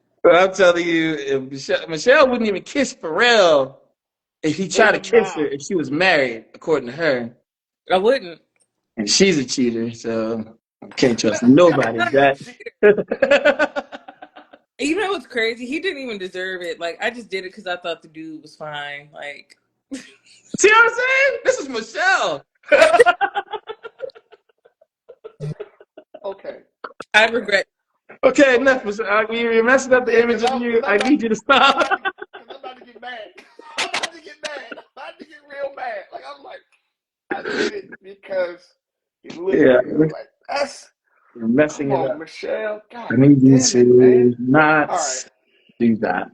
Speaker 1: tell you, if Michelle wouldn't even kiss Pharrell if he tried to
Speaker 2: Even
Speaker 1: kiss her
Speaker 2: now.
Speaker 1: if she was married, according to her.
Speaker 3: I wouldn't.
Speaker 1: And she's a cheater, so I can't trust nobody,
Speaker 3: Not
Speaker 1: Jack.
Speaker 2: She,
Speaker 3: You know what's crazy? He didn't even deserve it. Like I just did it because I thought the dude was fine. Like
Speaker 1: See what I'm saying? This is Michelle.
Speaker 2: okay.
Speaker 3: I
Speaker 2: Okay.
Speaker 3: regret.
Speaker 1: Okay, enough.
Speaker 2: Okay.
Speaker 1: Michelle. You're messing up the
Speaker 2: Yeah,
Speaker 1: image of you. I need you to
Speaker 2: cause
Speaker 1: stop.
Speaker 2: I'm about to get mad. I'm about to get mad. I'm about to get real mad. Like I'm like, I did it because he looked
Speaker 1: Yeah,
Speaker 2: good. Like that's
Speaker 1: you're messing
Speaker 2: come
Speaker 1: it
Speaker 2: on,
Speaker 1: up.
Speaker 2: Michelle.
Speaker 1: I
Speaker 2: God
Speaker 1: need you
Speaker 2: damn it, man.
Speaker 1: to not
Speaker 2: All right.
Speaker 1: do that.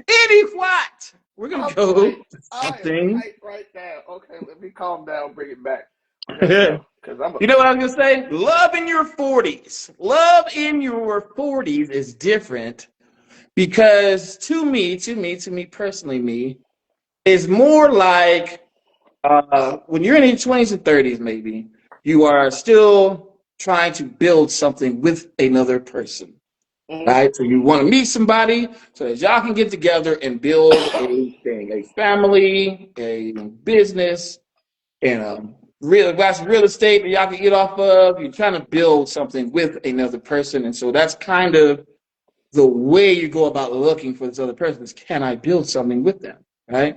Speaker 1: Any what? We're gonna
Speaker 2: I'm
Speaker 1: go
Speaker 2: tight.
Speaker 1: to
Speaker 2: I am
Speaker 1: something.
Speaker 2: tight right now. Okay, let me calm down, bring it back. Let's
Speaker 1: You
Speaker 2: go. Cause I'm
Speaker 1: know what I
Speaker 2: upset.
Speaker 1: was gonna say? Love in your 40s. Love in your 40s is different because to me personally, me is more like when you're in your 20s and 30s, maybe you are still trying to build something with another person,
Speaker 2: Mm-hmm.
Speaker 1: right? So you want to meet somebody so that y'all can get together and build a thing, a family, a business, and that's real estate that y'all can get off of. You're trying to build something with another person, and so that's kind of the way you go about looking for this other person is, can I build something with them, right?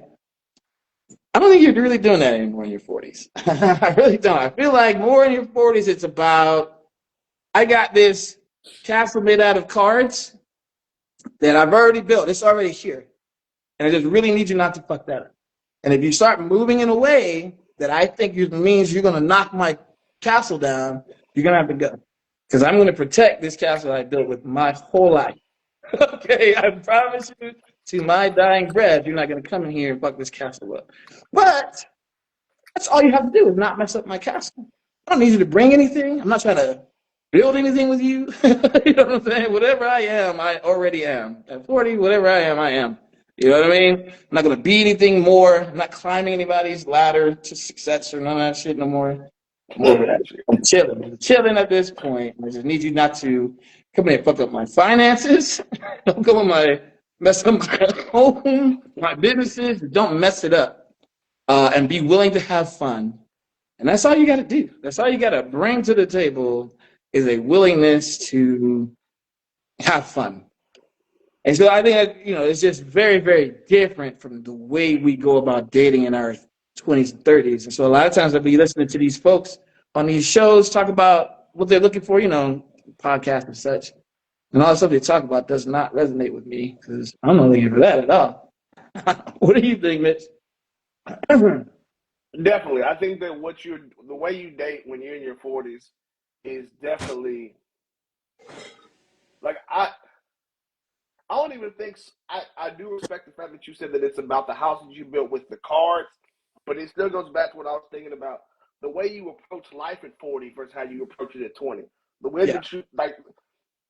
Speaker 1: I don't think you're really doing that anymore in your 40s. I really don't. I feel like more in your 40s, it's about, I got this castle made out of cards that I've already built. It's already here. And I just really need you not to fuck that up. And if you start moving in a way that I think means you're going to knock my castle down, you're going to have to go. Because I'm going to protect this castle I built with my whole life. Okay, I promise you to my dying breath, you're not going to come in here and fuck this castle up. But that's all you have to do is not mess up my castle. I don't need you to bring anything. I'm not trying to build anything with you. You know what I'm saying? Whatever I am, I already am. At 40, whatever I am, I am. You know what I mean? I'm not going to be anything more. I'm not climbing anybody's ladder to success or none of that shit no more. I'm over that. I'm chilling. I'm chilling at this point. I just need you not to come in and fuck up my finances. Don't come in mess up my home, my businesses. Don't mess it up. And be willing to have fun. And that's all you got to do. That's all you got to bring to the table is a willingness to have fun. And so I think that, it's just very, very different from the way we go about dating in our 20s and 30s. And so a lot of times I'll be listening to these folks on these shows talk about what they're looking for, podcasts and such. And all the stuff they talk about does not resonate with me because I'm not looking for that at all. What do you think, Mitch?
Speaker 2: Definitely. I think that the way you date when you're in your 40s is definitely like I don't even think I do respect the fact that you said that it's about the house that you built with the cards, but it still goes back to what I was thinking about the way you approach life at 40 versus how you approach it at 20. The way that you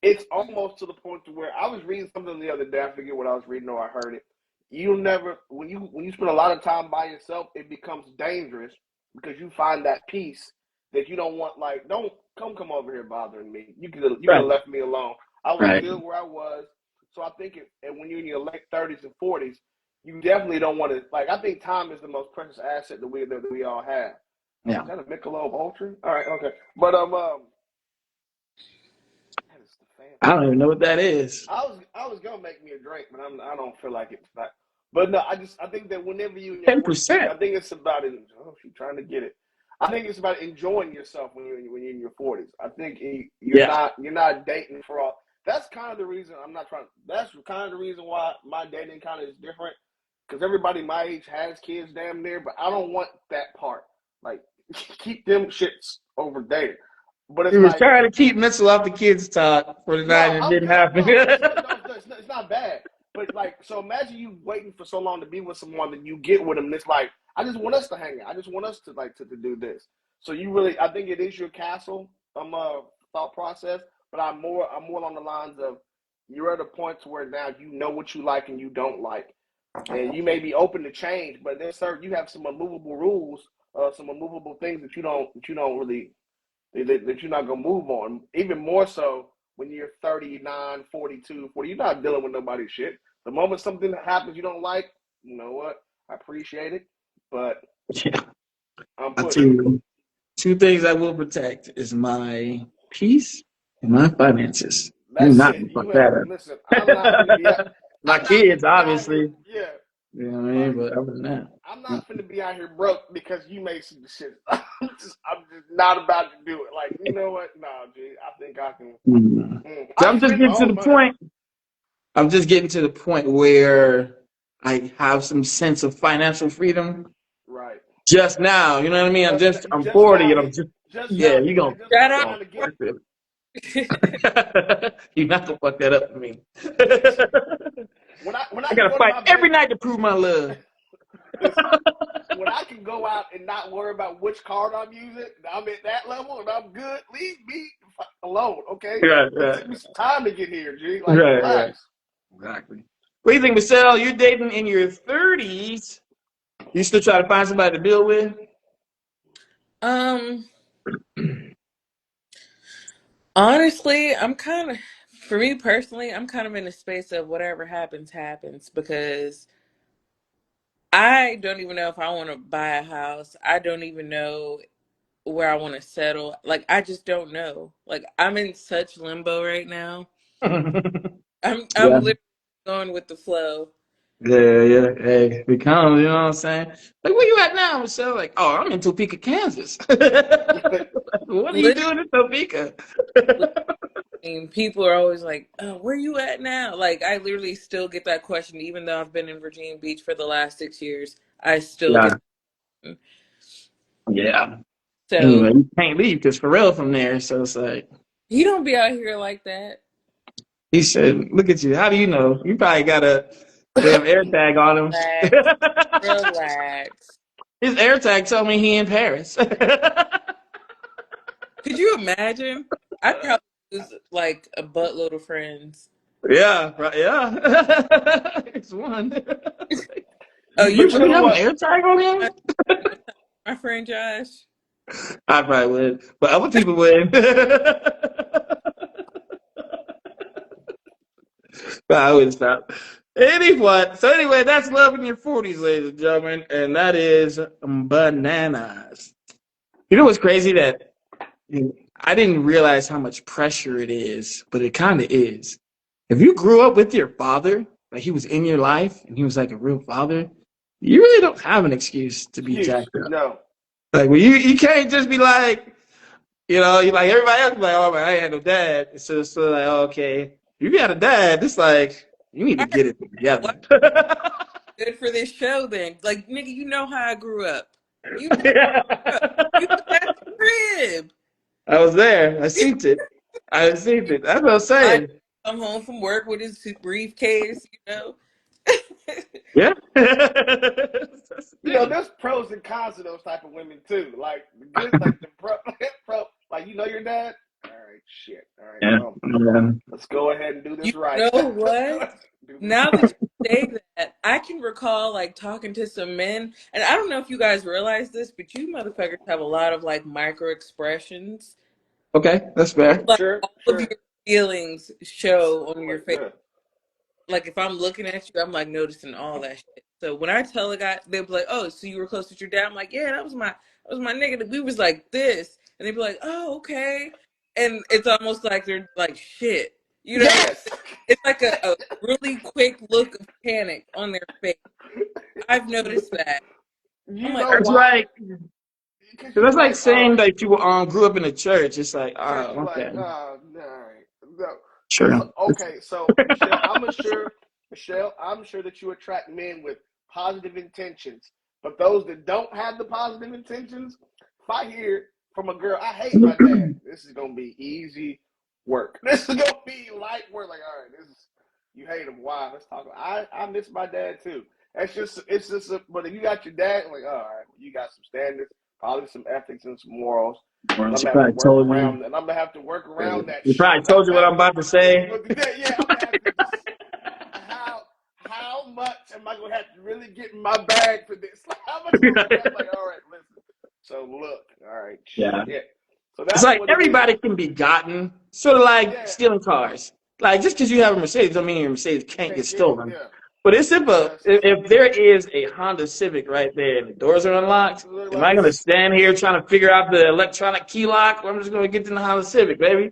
Speaker 2: it's almost to the point to where I was reading something the other day. I forget what I was reading or I heard it. You'll never when you spend a lot of time by yourself, it becomes dangerous because you find that peace that you don't want. Like, don't come over here bothering me. You could have left me alone. I was good where I was. So I think and when you're in your late 30s and 40s, you definitely don't want to. Like, I think time is the most precious asset that we all have.
Speaker 1: Yeah.
Speaker 2: Is that a Michelob Ultra? All right, okay. But that is the fan.
Speaker 1: I don't even know what that is.
Speaker 2: I was gonna make me a drink, but I don't feel like it's not. But no, I think that whenever you in your
Speaker 1: 10%.
Speaker 2: I think it's about it. Oh, she's trying to get it. I think it's about enjoying yourself when you're in your 40s. I think you're not dating for all. That's kind of the reason I'm not trying. That's kind of the reason why my dating kind of is different. Because everybody my age has kids damn near, but I don't want that part. Like, keep them shits over dating. But it's
Speaker 1: he was trying to keep Mitchell off the kids' talk for the night, and it didn't happen.
Speaker 2: It's not bad. But so imagine you waiting for so long to be with someone that you get with them. And it's like, I just want us to hang out. I just want us to to do this. So I think it is your castle thought process. But I'm more along the lines of you're at a point to where now you know what you like and you don't like, and you may be open to change. But then, sir, you have some immovable rules, some immovable things that you don't really that you're not going to move on. Even more so when you're 39, 42, 40, you're not dealing with nobody's shit. The moment something happens you don't like, you know what? I appreciate it, but I'm
Speaker 1: pushing. Two things I will protect is my peace and my finances.
Speaker 2: That's
Speaker 1: not
Speaker 2: it.
Speaker 1: Fuck that up.
Speaker 2: Listen, I'm not going to be out.
Speaker 1: My kids, obviously.
Speaker 2: Yeah.
Speaker 1: You know what I mean? But other than that,
Speaker 2: I'm not finna be out here broke because you made some shit. I'm just not about to do it. Like, you know what? No, G, I think I can.
Speaker 1: I'm just getting to the point. I'm just getting to the point where I have some sense of financial freedom.
Speaker 2: Right.
Speaker 1: Just now, you know what I mean? I'm 40 now, and I'm just yeah. You gonna
Speaker 3: shut up?
Speaker 1: You're not gonna fuck that up for me.
Speaker 2: when
Speaker 1: I gotta fight every night to prove my love.
Speaker 2: When I can go out and not worry about which card I'm using, I'm at that level and I'm good. Leave me alone, okay?
Speaker 1: Right.
Speaker 2: It took me some time to get here, G. Like, relax.
Speaker 1: Right. Exactly. What do you think, Michelle? You're dating in your 30s. You still try to find somebody to build with?
Speaker 3: Honestly, for me personally, I'm kind of in a space of whatever happens, happens, because I don't even know if I want to buy a house. I don't even know where I want to settle. Like, I just don't know. Like, I'm in such limbo right now. I'm
Speaker 1: Yeah.
Speaker 3: literally going with the flow.
Speaker 1: Yeah. Hey, become, you know what I'm saying? Like, where you at now, Michelle? Like, oh, I'm in Topeka, Kansas. What are you
Speaker 3: Literally,
Speaker 1: doing in Topeka?
Speaker 3: people are always like, oh, "Where you at now?" Like, I literally still get that question, even though I've been in Virginia Beach for the last 6 years. I still
Speaker 1: Yeah.
Speaker 3: get. That.
Speaker 1: Yeah.
Speaker 3: So
Speaker 1: Anyway, you can't leave because Pharrell from there. So it's like,
Speaker 3: he don't be out here like that.
Speaker 1: he said, look at you. How do you know? You probably got a damn air tag on him.
Speaker 3: Relax, relax.
Speaker 1: His air tag told me he in Paris.
Speaker 3: Could you imagine? I'd probably lose like a buttload of friends.
Speaker 1: Yeah, right. Yeah. It's one.
Speaker 3: Oh,
Speaker 1: You
Speaker 3: you
Speaker 2: But you
Speaker 1: really
Speaker 2: know
Speaker 1: have an
Speaker 2: what?
Speaker 1: air tag on
Speaker 3: my,
Speaker 1: him?
Speaker 3: my friend Josh.
Speaker 1: I probably would, but other people would. But I would stop. Anyway, that's love in your 40s, ladies and gentlemen, and that is bananas. You know what's crazy that I didn't realize how much pressure it is, but it kind of is. If you grew up with your father, like he was in your life and he was like a real father, you really don't have an excuse to be
Speaker 2: Excuse.
Speaker 1: jacked up.
Speaker 2: No.
Speaker 1: Like, well, you can't just be like, you like everybody else, like, oh man, I ain't had no dad. So like, oh, okay, if you got a dad, it's like you need to
Speaker 3: All right,
Speaker 1: get it
Speaker 3: well,
Speaker 1: together.
Speaker 3: good for this show then. Like, nigga, you know how I grew up. You know how I grew up. You was
Speaker 1: I
Speaker 3: at the crib.
Speaker 1: was there. I seen it. I seen it. That's what I'm
Speaker 3: I
Speaker 1: saying.
Speaker 3: come home from work with his briefcase, you know.
Speaker 1: Yeah. That's the
Speaker 2: You know,
Speaker 1: thing.
Speaker 2: there's pros and cons to those type of women too. Like the good, like the pro, like you know your dad. All right, shit. All right,
Speaker 1: Yeah.
Speaker 2: well,
Speaker 1: Yeah.
Speaker 2: let's go ahead and do
Speaker 3: You
Speaker 2: this right.
Speaker 3: know
Speaker 2: Let's go
Speaker 3: what?
Speaker 2: ahead and do this
Speaker 3: Now that
Speaker 2: right.
Speaker 3: you say that, I can recall like talking to some men, and I don't know if you guys realize this, but you motherfuckers have a lot of like micro expressions.
Speaker 1: Okay, that's fair.
Speaker 3: Like
Speaker 2: Sure,
Speaker 3: all of
Speaker 2: sure.
Speaker 3: your feelings show on your
Speaker 2: Like,
Speaker 3: face. Like if I'm looking at you, I'm like noticing all that shit. So when I tell a guy, they'll be like, "Oh, so you were close with your dad?" I'm like, "Yeah, that was my nigga. We was like this," and they'd be like, "Oh, okay." And it's almost like they're like, "Shit," you know?
Speaker 2: yes.
Speaker 3: It's like a really quick look of panic on their face. I've noticed that. I'm
Speaker 2: You
Speaker 3: like,
Speaker 2: know
Speaker 1: That's
Speaker 2: why?
Speaker 1: like
Speaker 2: Because you
Speaker 1: that's like
Speaker 2: like, all
Speaker 1: saying
Speaker 2: right,
Speaker 1: that you grew up in a church. It's like,
Speaker 2: church. You
Speaker 1: oh,
Speaker 2: like,
Speaker 1: okay,
Speaker 2: all right, no.
Speaker 1: sure.
Speaker 2: So, okay, so Michelle, I'm sure that you attract men with positive intentions, but those that don't have the positive intentions, if I hear from a girl, I hate my dad. This is gonna be easy work. This is gonna be light work. Like, all right, this is you hate him. Why? Let's talk. I miss my dad too. But if you got your dad, like, all right, you got some standards, probably some ethics and some morals, and I'm
Speaker 1: She
Speaker 2: gonna have to
Speaker 1: probably
Speaker 2: work
Speaker 1: told you.
Speaker 2: around. And I'm gonna have to work around that
Speaker 1: She
Speaker 2: shit.
Speaker 1: probably told you what I'm about to say.
Speaker 2: Yeah, I'm gonna have to just how much am I gonna have to really get in my bag for this? Like, how much am I gonna have? Like, all right, listen. So look, all right,
Speaker 1: Yeah.
Speaker 2: shit. So
Speaker 1: It's
Speaker 2: that's
Speaker 1: like
Speaker 2: what it is.
Speaker 1: everybody can be gotten, sort of like
Speaker 2: Yeah,
Speaker 1: stealing cars. Like just because you have a Mercedes, don't mean your Mercedes can't get
Speaker 2: can't get it.
Speaker 1: stolen.
Speaker 2: Yeah,
Speaker 1: But it's simple.
Speaker 2: yes.
Speaker 1: If there is a Honda Civic right there and the doors are unlocked,
Speaker 2: Look
Speaker 1: am
Speaker 2: like
Speaker 1: I going to
Speaker 2: this.
Speaker 1: stand here trying to figure out the electronic key lock, or I'm just going to get in the Honda Civic, baby?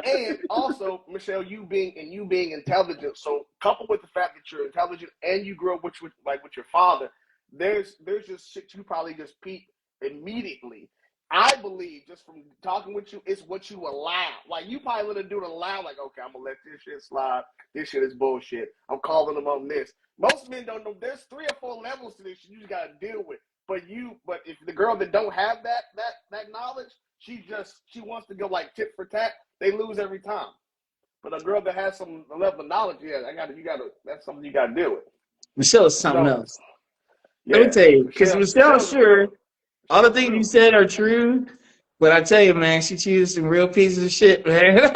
Speaker 2: And also, Michelle, you being intelligent. So coupled with the fact that you're intelligent and you grew up with your father, there's just shit you probably just peep immediately. I believe just from talking with you, it's what you allow. Like you probably let a dude allow, like, okay, I'm gonna let this shit slide. This shit is bullshit. I'm calling them on this. Most men don't know. There's 3 or 4 levels to this shit you just gotta deal with. But if the girl that don't have that knowledge, she wants to go like tit for tat. They lose every time. But a girl that has some level of knowledge, yeah, that's something you gotta deal with.
Speaker 1: Michelle is
Speaker 2: You
Speaker 1: something
Speaker 2: don't,
Speaker 1: else. Let me
Speaker 2: yeah.
Speaker 1: tell you, because Michelle,
Speaker 2: Michelle's
Speaker 1: sure, all the
Speaker 2: Michelle's
Speaker 1: things you
Speaker 2: real.
Speaker 1: said are true, but I tell you, man, she chooses some real pieces of shit, man.
Speaker 2: Of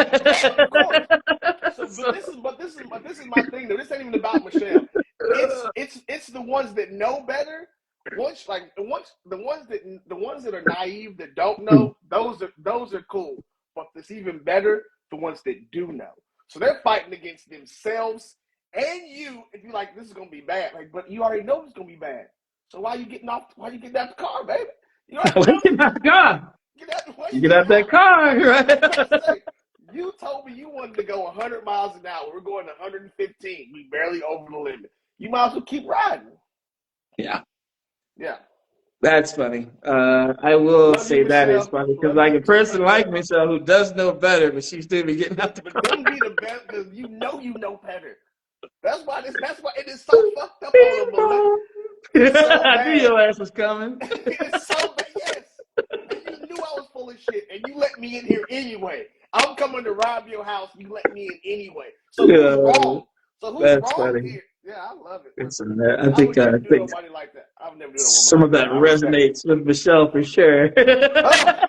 Speaker 2: course. So,
Speaker 1: So,
Speaker 2: but this is my thing though. This ain't even about Michelle. It's the ones that know better. The ones that are naive that don't know, those are cool. But it's even better the ones that do know. So they're fighting against themselves and you. If you're like, this is gonna be bad, like, but you already know it's gonna be bad. So why are you getting off? Why are you getting out the car, baby? You already know
Speaker 1: look at
Speaker 2: it's
Speaker 1: my
Speaker 2: gonna be bad.
Speaker 1: God.
Speaker 2: Get out. Why are
Speaker 1: You
Speaker 2: you
Speaker 1: get
Speaker 2: getting
Speaker 1: out that
Speaker 2: out?
Speaker 1: car,
Speaker 2: That's what I'm about to
Speaker 1: right?
Speaker 2: say. You told me you wanted to go 100 miles an hour. We're going 115. We barely over the limit. You might as well keep riding.
Speaker 1: Yeah.
Speaker 2: Yeah.
Speaker 1: That's funny. I will
Speaker 2: Love you,
Speaker 1: say that is
Speaker 2: Michelle.
Speaker 1: funny because,
Speaker 2: Love you
Speaker 1: like, a
Speaker 2: too,
Speaker 1: person like
Speaker 2: Michelle.
Speaker 1: Michelle who does know better, but she still be getting out the
Speaker 2: But
Speaker 1: car.
Speaker 2: them be the best because you know better. That's why it is so fucked up on them. It's so
Speaker 1: I knew
Speaker 2: bad.
Speaker 1: your ass was coming.
Speaker 2: It's so bad. Yes. And you knew I was full of shit, and you let me in here anyway. I'm coming to rob your house. You let me in anyway. So who's
Speaker 1: Yeah,
Speaker 2: wrong? So who's
Speaker 1: that's
Speaker 2: wrong
Speaker 1: funny.
Speaker 2: here? Yeah, I love it.
Speaker 1: It's, I
Speaker 2: I would
Speaker 1: think
Speaker 2: never
Speaker 1: I
Speaker 2: do
Speaker 1: think
Speaker 2: nobody like that. I would never do a woman
Speaker 1: some of
Speaker 2: like
Speaker 1: that
Speaker 2: that. I respect it.
Speaker 1: resonates with Michelle for sure.
Speaker 2: Oh,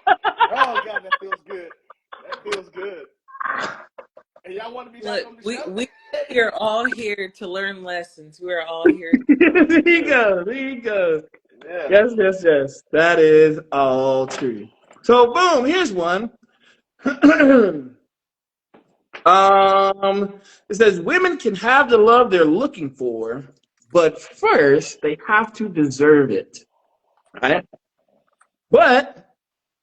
Speaker 2: oh God, that feels good. That feels good. And y'all want to be like
Speaker 3: Look,
Speaker 2: on the show?
Speaker 3: we are all here to learn lessons. We are all here.
Speaker 1: There you
Speaker 2: Yeah.
Speaker 1: go. There you go.
Speaker 2: Yeah.
Speaker 1: Yes, yes, yes. That is all true. So, boom. Here's one. It says women can have the love they're looking for, but first they have to deserve it. Right? But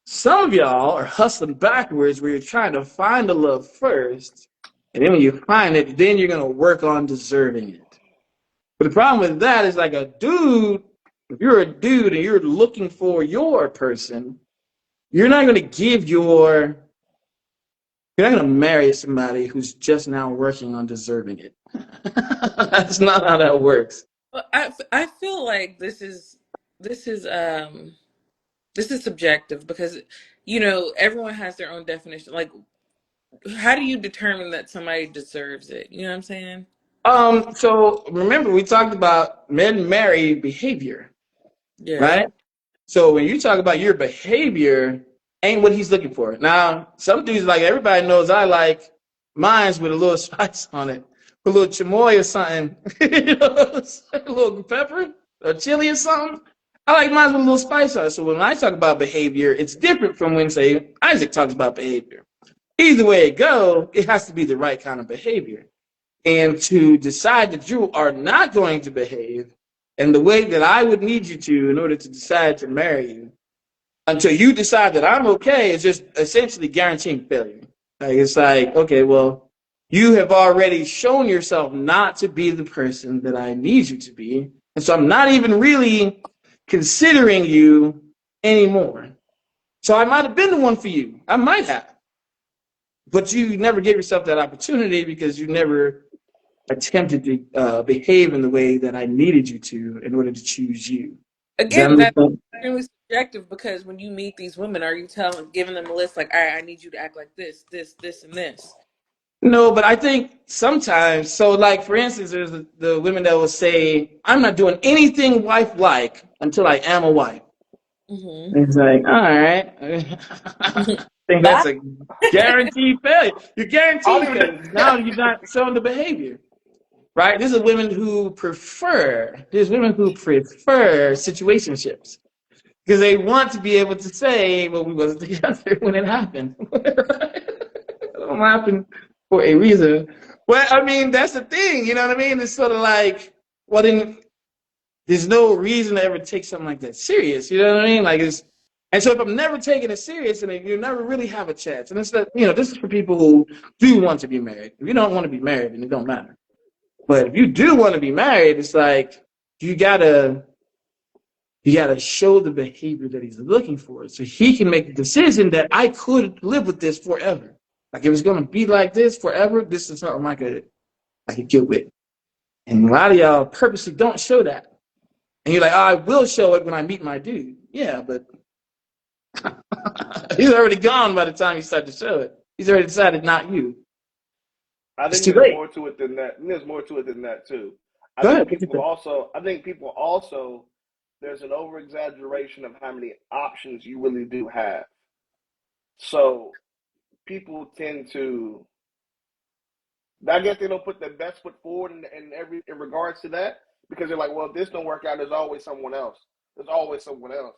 Speaker 1: some of y'all are hustling backwards where you're trying to find the love first, and then when you find it, then you're gonna work on deserving it. But the problem with that is like a dude, if you're a dude and you're looking for your person, you're not gonna give your you're not gonna marry somebody who's just now working on deserving it. That's not how that works.
Speaker 3: But I feel like this is um this is subjective because everyone has their own definition. Like, how do you determine that somebody deserves it? You know what I'm saying?
Speaker 1: So remember we talked about men marry behavior,
Speaker 3: Yeah.
Speaker 1: right? So when you talk about your behavior, ain't what he's looking for. Now, some dudes like everybody knows I like mines with a little spice on it, a little chamoy or something, a little pepper or chili or something. I like mine with a little spice on it. So when I talk about behavior, it's different from when say Isaac talks about behavior. Either way it go, it has to be the right kind of behavior. And to decide that you are not going to behave in the way that I would need you to in order to decide to marry you, until you decide that I'm okay, is just essentially guaranteeing failure. Like it's like, okay, well, you have already shown yourself not to be the person that I need you to be. And so I'm not even really considering you anymore. So I might have been the one for you. I might have. But you never gave yourself that opportunity because you never attempted to behave in the way that I needed you to in order to choose you. Does that
Speaker 3: Again,
Speaker 1: make
Speaker 3: that's
Speaker 1: sense?
Speaker 3: extremely subjective because when you meet these women, are you giving them a list like, all right, I need you to act like this, and this?
Speaker 1: No, but I think sometimes, so like for instance, there's the women that will say, I'm not doing anything wife like until I am a wife.
Speaker 3: Hmm.
Speaker 1: And it's like, all right. I think
Speaker 3: Bye.
Speaker 1: that's a guaranteed failure. You're
Speaker 2: I
Speaker 1: guaranteed
Speaker 2: don't even.
Speaker 1: failure. Now you're not showing the behavior. Right? There's women who prefer situationships because they want to be able to say, well, we wasn't together when it happened. It don't happen for a reason. Well, I mean, that's the thing, you know what I mean? It's sort of like, well, then there's no reason to ever take something like that serious, you know what I mean? And so if I'm never taking it serious, and you never really have a chance. And it's that, this is for people who do want to be married. If you don't want to be married, then it don't matter. But if you do want to be married, it's like you gotta you gotta show the behavior that he's looking for, so he can make the decision that I could live with this forever. Like if it's gonna be like this forever, this is something I could get with. And a lot of y'all purposely don't show that. And you're like, oh, I will show it when I meet my dude. Yeah, but he's already gone by the time you start to show it. He's already decided not you.
Speaker 2: I
Speaker 1: It's
Speaker 2: think
Speaker 1: too
Speaker 2: there's
Speaker 1: late.
Speaker 2: more to it than that. There's more to it than that too. I
Speaker 1: Go
Speaker 2: think
Speaker 1: ahead.
Speaker 2: people also. I think people also. There's an over exaggeration of how many options you really do have. So people tend to. I guess they don't put their best foot forward in regards to that because they're like, well, if this don't work out, there's always someone else. There's always someone else.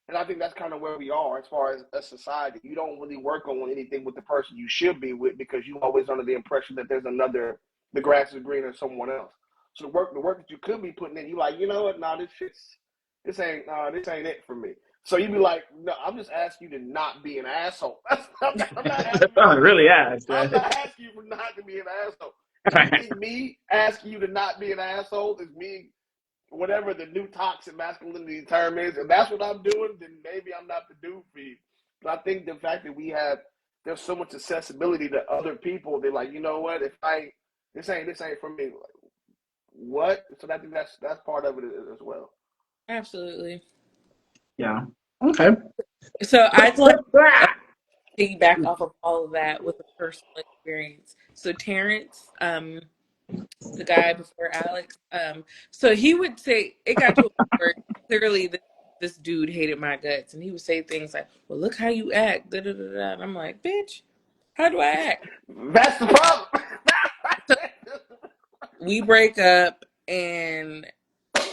Speaker 2: And I think that's kind of where we are as far as a society. You don't really work on anything with the person you should be with because you always under the impression that there's the grass is greener somewhere else. So the work that you could be putting in, you like, you know what? Nah, this ain't it for me. So you'd be like, no, I'm just asking you to not be an asshole. I'm not
Speaker 1: That's
Speaker 2: asking you
Speaker 1: all I
Speaker 2: to be.
Speaker 1: really asked,
Speaker 2: I'm
Speaker 1: right?
Speaker 2: not asking you for not to be an asshole. If you think me asking you to not be an asshole is me, whatever the new toxic masculinity term is, if that's what I'm doing, then maybe I'm not the dude for you. But I think the fact that there's so much accessibility to other people, they're like, you know what? If I this ain't for me. Like, what? So I think that's part of it as well.
Speaker 3: Absolutely.
Speaker 1: Yeah. Okay.
Speaker 3: So I'd like to piggyback off of all of that with a personal experience. So Terrence, the guy before Alex, so he would say it got to a point where clearly this dude hated my guts, and he would say things like, "Well, look how you act," da da da da. And I'm like, "Bitch, how do I act?"
Speaker 2: That's the problem.
Speaker 3: So we break up, and
Speaker 2: She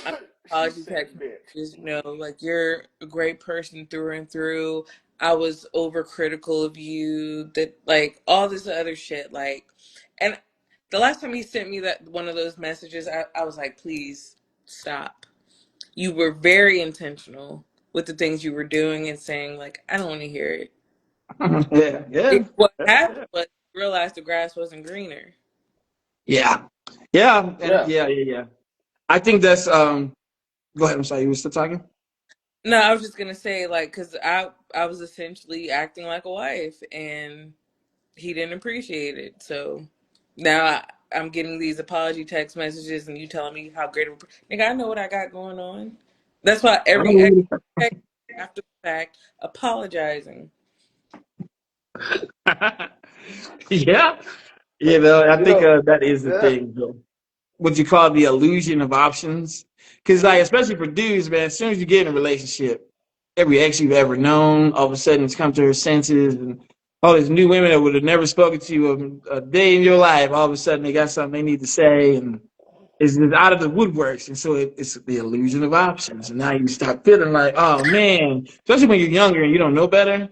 Speaker 3: apology
Speaker 2: said,
Speaker 3: text
Speaker 2: "Bitch."
Speaker 3: messages, like you're a great person through and through. I was overcritical of you, that like all this other shit. Like, and the last time he sent me that one of those messages, I was like, please stop. You were very intentional with the things you were doing and saying, like, I don't want to hear it.
Speaker 1: Yeah. Yeah.
Speaker 3: What happened was you realized the grass wasn't greener.
Speaker 1: Yeah. Yeah. And
Speaker 2: Yeah.
Speaker 1: yeah. I think that's go ahead, I'm sorry, you were still talking?
Speaker 3: No, I was just gonna say, like, because I was essentially acting like a wife, and he didn't appreciate it. So now I'm getting these apology text messages, and you telling me how great of a nigga, I know what I got going on. That's why every ex text after the fact apologizing.
Speaker 1: Yeah. I
Speaker 2: You
Speaker 1: think
Speaker 2: know,
Speaker 1: that is the
Speaker 2: yeah.
Speaker 1: thing, though. What you call the illusion of options. Because, like,
Speaker 2: Mm-hmm.
Speaker 1: especially for dudes, man, as soon as you get in a relationship, every ex you've ever known, all of a sudden it's come to her senses, and all these new women that would have never spoken to you a day in your life, all of a sudden they got something they need to say, and it's just out of the woodworks. And so it's the illusion of options. And now you start feeling like, oh, man, especially when you're younger and you don't know better.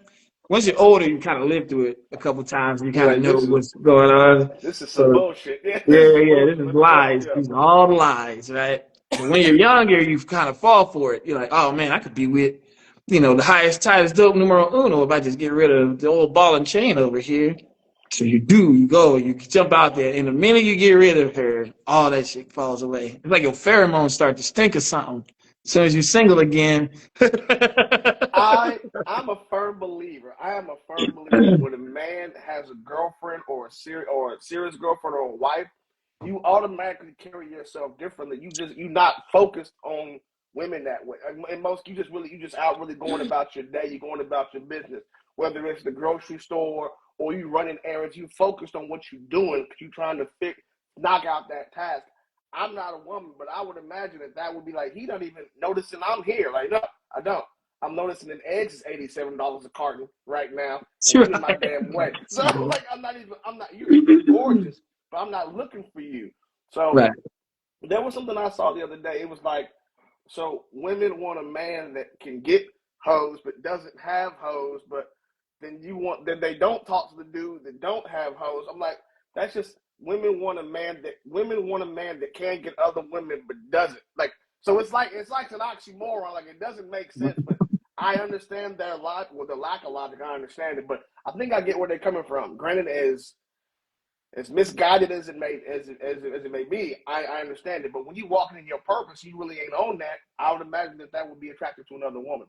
Speaker 1: Once you're older, you kind of live through it a couple times, and you
Speaker 2: You're
Speaker 1: kind of
Speaker 2: like,
Speaker 1: know what's going on.
Speaker 2: this is some
Speaker 1: So
Speaker 2: bullshit. Yeah,
Speaker 1: yeah,
Speaker 2: this is
Speaker 1: yeah, this
Speaker 2: bullshit.
Speaker 1: is
Speaker 2: Let me go.
Speaker 1: lies.
Speaker 2: Yeah.
Speaker 1: These are all the lies, right? But when you're younger, you kind of fall for it. You're like, oh man, I could be with, the highest, tightest dope numero uno if I just get rid of the old ball and chain over here. So you go, you jump out there, and the minute you get rid of her, all that shit falls away. It's like your pheromones start to stink of something. As soon as you're single again.
Speaker 2: I'm a firm believer. I am a firm believer that when a man has a girlfriend or a serious girlfriend or a wife, you automatically carry yourself differently. You're not focused on women that way. And most you just out really going about your day. You're going about your business, whether it's the grocery store or you running errands. You focused on what you're doing because you're trying to knock out that task. I'm not a woman, but I would imagine that would be like he don't even noticing I'm here. Like no, I don't. I'm noticing that eggs is $87 a carton right now, and
Speaker 1: That's
Speaker 2: you in my damn way. So
Speaker 1: right.
Speaker 2: like I'm not you're gorgeous, but I'm not looking for you. So
Speaker 1: Right.
Speaker 2: there was something I saw the other day. It was like, so women want a man that can get hoes but doesn't have hoes, but then they don't talk to the dude that don't have hoes. I'm like, that's just women want a man that can get other women but doesn't. Like so it's like an oxymoron. Like it doesn't make sense, but I understand their logic, well, the lack of logic. I understand it, but I think I get where they're coming from. Granted, as misguided as it may be, I understand it. But when you walking in your purpose, you really ain't on that. I would imagine that would be attractive to another woman.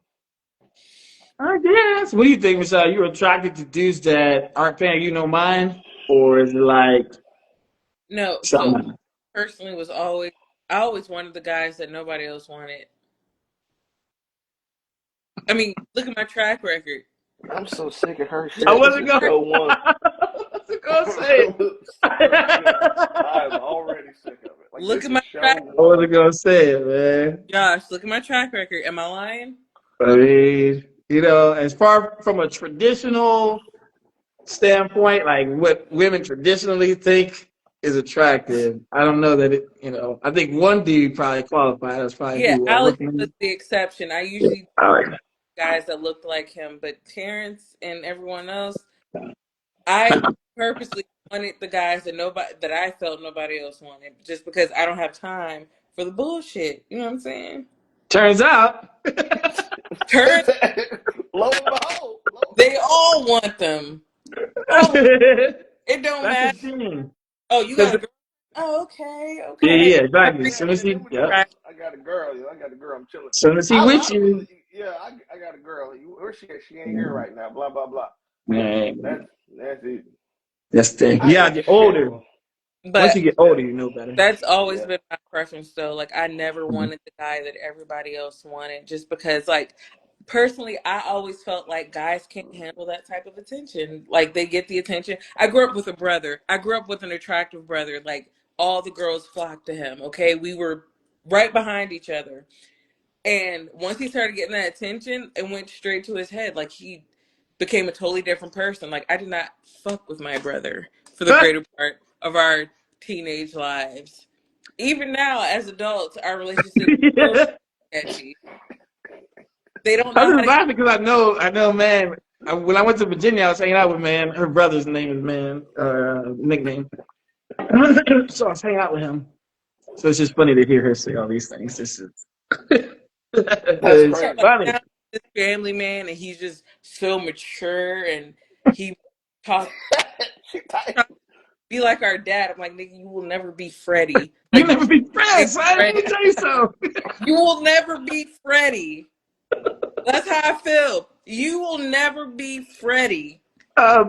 Speaker 1: I guess. What do you think, Michelle? You attracted to dudes that aren't paying you no mind, or is it like
Speaker 3: No, so
Speaker 1: something?
Speaker 3: personally was always I always wanted the guys that nobody else wanted. I mean, look at my track record.
Speaker 2: I'm so sick of her
Speaker 1: I
Speaker 2: shit. This
Speaker 1: wasn't
Speaker 2: is
Speaker 1: going.
Speaker 2: show one.
Speaker 1: I wasn't going to say
Speaker 2: I'm
Speaker 1: it.
Speaker 2: sick of her shit. I am already sick of it. Like
Speaker 3: Look
Speaker 2: this
Speaker 3: at
Speaker 2: is
Speaker 3: my
Speaker 2: show
Speaker 3: track,
Speaker 1: I
Speaker 2: one.
Speaker 1: wasn't going to say it, man.
Speaker 3: Josh. Look at my track record. Am I lying?
Speaker 1: I mean, as far from a traditional standpoint, like what women traditionally think is attractive, I don't know that I think one dude probably qualified. That's probably
Speaker 3: Yeah,
Speaker 1: who
Speaker 3: Alex
Speaker 1: what's his
Speaker 3: was
Speaker 1: name?
Speaker 3: the exception. I
Speaker 1: Yeah,
Speaker 3: usually
Speaker 1: all right.
Speaker 3: guys that looked like him, but Terrence and everyone else, I purposely wanted the guys that I felt nobody else wanted, just because I don't have time for the bullshit. You know what I'm saying?
Speaker 1: Turns out.
Speaker 3: Turn.
Speaker 2: Lo and behold,
Speaker 3: They all want them. All of it don't
Speaker 1: That's the
Speaker 3: matter.
Speaker 1: thing.
Speaker 3: Oh, you
Speaker 1: 'Cause
Speaker 3: got a girl? Oh, okay,
Speaker 1: yeah,
Speaker 3: okay.
Speaker 1: yeah, exactly. As
Speaker 3: Very
Speaker 1: soon as he,
Speaker 2: them with the
Speaker 1: yep.
Speaker 2: girls.
Speaker 3: attractive.
Speaker 2: I got a girl. I got a girl. I'm chilling.
Speaker 1: As soon as he
Speaker 2: I
Speaker 1: with
Speaker 2: don't
Speaker 1: you,
Speaker 2: believe. Yeah, I got a girl. Where she at? She ain't here right now. Blah blah blah.
Speaker 1: man,
Speaker 2: That's it.
Speaker 1: that's the thing.
Speaker 2: I
Speaker 1: Yeah,
Speaker 2: ain't
Speaker 1: the
Speaker 2: shit.
Speaker 1: older. Once
Speaker 3: But
Speaker 1: you get older, you know better.
Speaker 3: that's always
Speaker 2: Yeah.
Speaker 3: been my preference though. Like I never
Speaker 1: Mhm.
Speaker 3: wanted the guy that everybody else wanted just because like personally I always felt like guys can't handle that type of attention. Like they get the attention. I grew up with a brother. I grew up with an attractive brother. Like all the girls flocked to him. Okay. We were right behind each other. And once he started getting that attention, it went straight to his head. Like he became a totally different person. Like I did not fuck with my brother for the greater part of our teenage lives. Even now, as adults, our relationship is still
Speaker 1: Yeah.
Speaker 3: sketchy. They don't
Speaker 1: I'm
Speaker 3: know how
Speaker 1: just
Speaker 3: to.
Speaker 1: laughing because I know, man. When I went to Virginia, I was hanging out with man. Her brother's name is man, nickname. So I was hanging out with him. So it's just funny to hear her say all these things. This is
Speaker 2: That's
Speaker 1: it's
Speaker 3: Yeah,
Speaker 2: crazy.
Speaker 3: like
Speaker 1: funny.
Speaker 3: now, this family man, and he's just so mature, and he talk,
Speaker 2: she tight.
Speaker 3: talk be like our dad. I'm like, nigga, you will never be Freddie.
Speaker 1: You
Speaker 3: Like,
Speaker 1: never be
Speaker 3: ain't
Speaker 1: friends, son. Let me
Speaker 3: Freddie.
Speaker 1: tell you so.
Speaker 3: You will never be Freddie. That's how I feel. You will never be Freddie.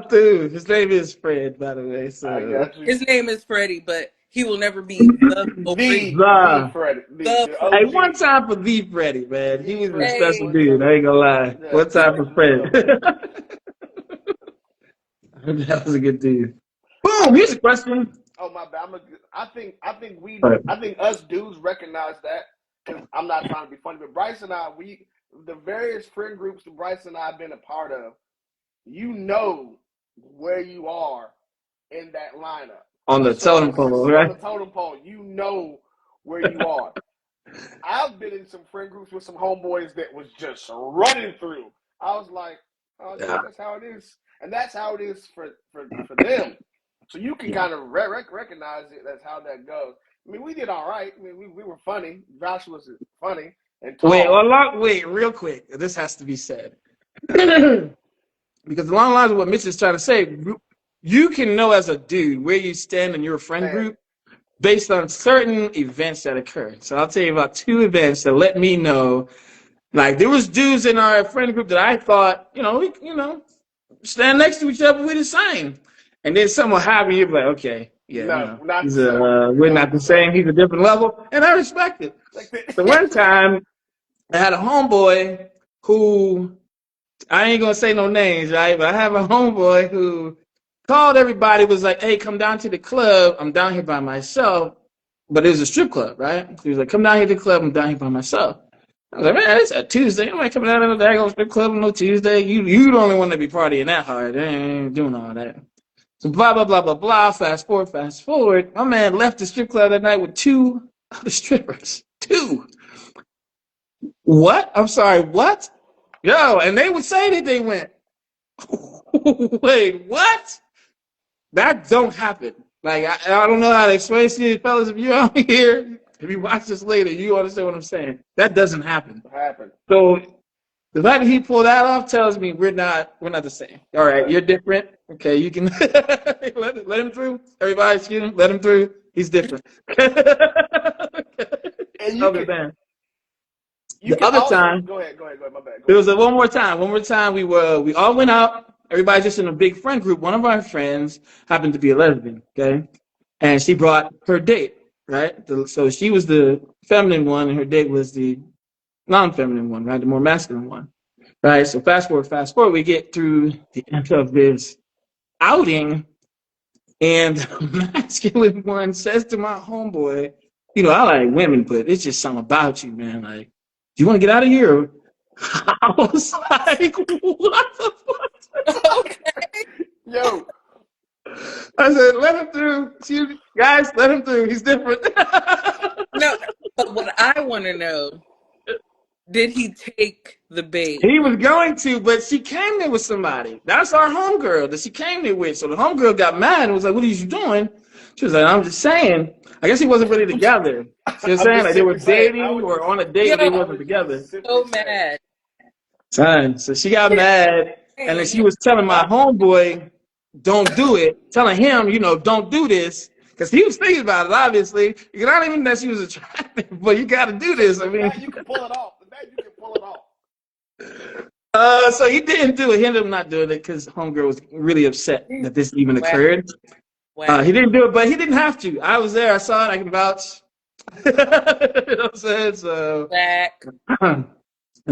Speaker 1: Dude, his name is Fred, by the way.
Speaker 2: I
Speaker 1: So
Speaker 2: got you.
Speaker 3: His name is Freddie, but he will never be the original.
Speaker 2: The
Speaker 1: the
Speaker 2: Freddy,
Speaker 3: The
Speaker 2: the
Speaker 1: hey,
Speaker 3: Freddie.
Speaker 1: one
Speaker 2: OG,
Speaker 1: time for the Freddie, man. He
Speaker 2: the
Speaker 1: was a
Speaker 2: Freddy.
Speaker 1: special
Speaker 3: Hey,
Speaker 2: One
Speaker 1: dude.
Speaker 2: time,
Speaker 1: I ain't gonna lie.
Speaker 2: yeah,
Speaker 1: One time for
Speaker 2: for
Speaker 1: Fred.
Speaker 2: sure.
Speaker 1: That was a good dude. Boom. Here's a question.
Speaker 2: Oh my bad.
Speaker 1: All right.
Speaker 2: I think us dudes recognize that because I'm not trying to be funny, but Bryce and I, the various friend groups that Bryce and I have been a part of, you know where you are in that lineup.
Speaker 1: On the
Speaker 2: So
Speaker 1: totem
Speaker 2: it's
Speaker 1: pole,
Speaker 2: just on
Speaker 1: right?
Speaker 2: the totem pole. You know where you are. I've been in some friend groups with some homeboys that was just running through. I was like, oh, I guess
Speaker 1: Yeah.
Speaker 2: that's how it is, and that's how it is for them. So you can
Speaker 1: Yeah.
Speaker 2: kind of recognize it. That's how that goes. I mean, we did all right. I mean, we were funny. Josh was funny and tall.
Speaker 1: Wait, real quick. This has to be said. Because along the lines of what Mitch is trying to say, you can know as a dude where you stand in your friend
Speaker 2: Man,
Speaker 1: group based on certain events that occur. So I'll tell you about two events that let me know. Like there was dudes in our friend group that I thought, stand next to each other, we're the same. And then someone happened, you're like, okay, yeah,
Speaker 2: no, not the same.
Speaker 1: we're
Speaker 2: Not
Speaker 1: not
Speaker 2: the
Speaker 1: the
Speaker 2: same.
Speaker 1: same. He's a different level, and I respect it.
Speaker 2: Like
Speaker 1: So one time, I had a homeboy who I ain't gonna say no names, right? But I have a homeboy who called everybody, was like, hey, come down to the club. I'm down here by myself. But it was a strip club, right? He was like, come down here to the club. I'm down here by myself. I was like, man, it's a Tuesday. I'm not coming down to the daggone strip club on no Tuesday. You the only one that be partying that hard. I ain't doing all that. So blah, blah, blah, blah, blah. Fast forward. My man left the strip club that night with two other strippers. Two. What? I'm sorry, what? Yo, and they would say that they went, wait, what? That don't happen. Like I don't know how to explain to you, fellas. If you're out here, if you watch this later, you understand what I'm saying. That doesn't happen.
Speaker 2: what happened?
Speaker 1: So the fact that he pulled that off tells me we're not the same. All right,
Speaker 2: Okay.
Speaker 1: you're different. Okay, you can let him through. Everybody, excuse him, let him through. He's different.
Speaker 2: And
Speaker 1: Other than
Speaker 2: you
Speaker 1: the
Speaker 2: can
Speaker 1: other
Speaker 2: also
Speaker 1: time,
Speaker 2: go ahead. My bad. Go
Speaker 1: there
Speaker 2: ahead.
Speaker 1: was a one more time. One more time, we all went out. Everybody just in a big friend group. One of our friends happened to be a lesbian. Okay, and she brought her date. Right, so she was the feminine one, and her date was the non-feminine one. Right, the more masculine one. Right. So fast forward, we get through the end of this outing, and the masculine one says to my homeboy, I like women, but it's just something about you, man. Like, do you want to get out of here? I was like, what the fuck?
Speaker 3: okay.
Speaker 2: Yo,
Speaker 1: I said, let him through. Guys, let him through. He's different.
Speaker 3: No, but what I want to know, did he take the bait?
Speaker 1: He was going to, but she came there with somebody. That's our homegirl that she came there with. So the homegirl got mad and was like, what are you doing? She was like, I'm just saying. I guess he wasn't really together. See what I'm
Speaker 2: I'm
Speaker 1: saying?
Speaker 2: just
Speaker 1: Like they were
Speaker 2: simply saying.
Speaker 1: dating or on a date,
Speaker 3: Yo,
Speaker 1: but they
Speaker 2: I
Speaker 1: wasn't
Speaker 2: was
Speaker 1: together.
Speaker 2: just simply
Speaker 3: so
Speaker 2: saying.
Speaker 3: mad.
Speaker 1: Son. So she got mad, and then she
Speaker 3: Dang.
Speaker 1: was telling my homeboy, "Don't do it." Telling him, don't do this, because he was thinking about it. Obviously, not even that she was attractive, but you got to do
Speaker 2: So
Speaker 1: this. I
Speaker 2: the
Speaker 1: mean,
Speaker 2: fact you can pull it off. The fact you can pull it off.
Speaker 1: so he didn't do it. He ended up not doing it because homegirl was really upset that this even
Speaker 3: Whack,
Speaker 1: occurred. He
Speaker 3: whack,
Speaker 1: didn't do it, but he didn't have to. I was there. I saw it. I can vouch. You know what I'm saying? So,
Speaker 3: whack.
Speaker 1: and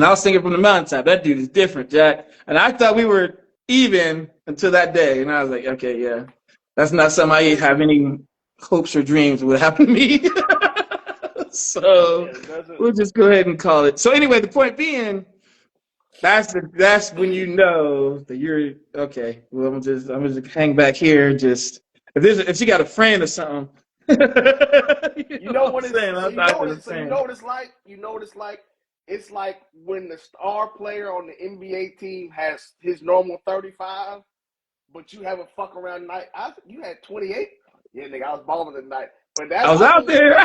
Speaker 1: I was singing from the mountaintop. That dude is different, Jack. And I thought we were even until that day. And I was like, okay, yeah, that's not something I have any hopes or dreams would happen to me. So
Speaker 2: Yeah, it doesn't.
Speaker 1: we'll just go ahead and call it. So anyway, the point being, that's when you know that you're okay. Well, I'm just hang back here. Just if she got a friend or something, you
Speaker 2: You
Speaker 1: know
Speaker 2: know
Speaker 1: what I'm
Speaker 2: what it's
Speaker 1: saying?
Speaker 2: so
Speaker 1: I'm
Speaker 2: you know
Speaker 1: talking
Speaker 2: what
Speaker 1: to
Speaker 2: it's so you know
Speaker 1: friends.
Speaker 2: what it's like. You know what it's like. It's like when the star player on the NBA team has his normal 35, but you have a fuck around night. You had 28. Yeah, nigga, I was balling tonight. But
Speaker 1: I was out there.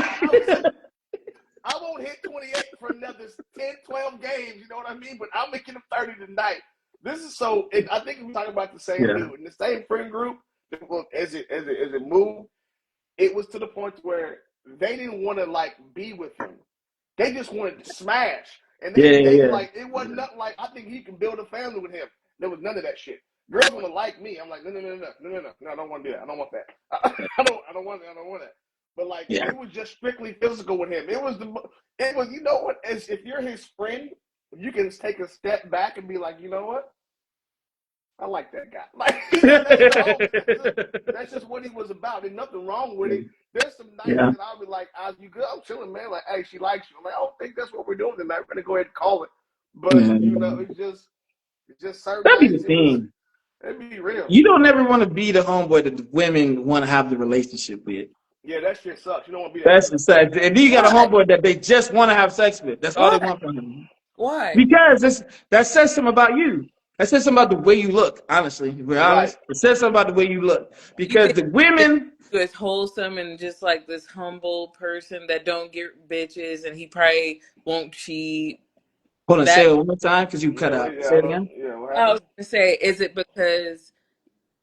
Speaker 2: I won't hit 28 for another 10, 12 games. You know what I mean? But I'm making them 30 tonight. This is so. I think we're talking about the same
Speaker 1: Yeah,
Speaker 2: dude in the same friend group. As it moved, it was to the point where they didn't want to like be with him. They just wanted to smash. And
Speaker 1: yeah,
Speaker 2: they
Speaker 1: yeah,
Speaker 2: like it wasn't nothing like I think he can build a family with him. There was none of that shit. Girls want to like me. I'm like, no, I don't want to do that. I don't want that. I don't want that. But like
Speaker 1: yeah.
Speaker 2: it was just strictly physical with him. It was you know what? As if you're his friend, you can take a step back and be like, you know what? I like that guy. Like that's just what he was about. There's nothing wrong with it. There's some nights
Speaker 1: Yeah,
Speaker 2: that I'll be like, you good? I'm chilling, man. Like, hey, she likes you. I'm like, I don't think that's what we're doing tonight. We're gonna go ahead and call it. But
Speaker 1: yeah.
Speaker 2: it's just certain
Speaker 1: That'd be the
Speaker 2: nights.
Speaker 1: thing.
Speaker 2: It'd be real.
Speaker 1: You don't ever want to be the homeboy that the women want to have the relationship with.
Speaker 2: Yeah, that shit sucks. You don't want to be that
Speaker 1: That's
Speaker 2: dude.
Speaker 1: the sex. And then you got a
Speaker 3: Why?
Speaker 1: homeboy that they just want to have sex with. That's all they
Speaker 3: Why?
Speaker 1: want from him.
Speaker 3: Why?
Speaker 1: Because that says something about you. That says something about the way you look, honestly. If we're
Speaker 2: Right.
Speaker 1: honest, it says something about the way you look.
Speaker 3: You
Speaker 1: Because
Speaker 3: think
Speaker 1: the
Speaker 3: that
Speaker 1: women,
Speaker 3: he was wholesome and just like this humble person that don't get bitches and he probably won't cheat?
Speaker 1: hold on, say
Speaker 3: That
Speaker 1: it one more time because you cut
Speaker 2: Yeah,
Speaker 1: out.
Speaker 2: yeah,
Speaker 1: Say
Speaker 2: I
Speaker 1: it
Speaker 2: don't.
Speaker 1: again.
Speaker 2: Yeah, what
Speaker 3: I
Speaker 2: happened?
Speaker 3: was gonna say, is it because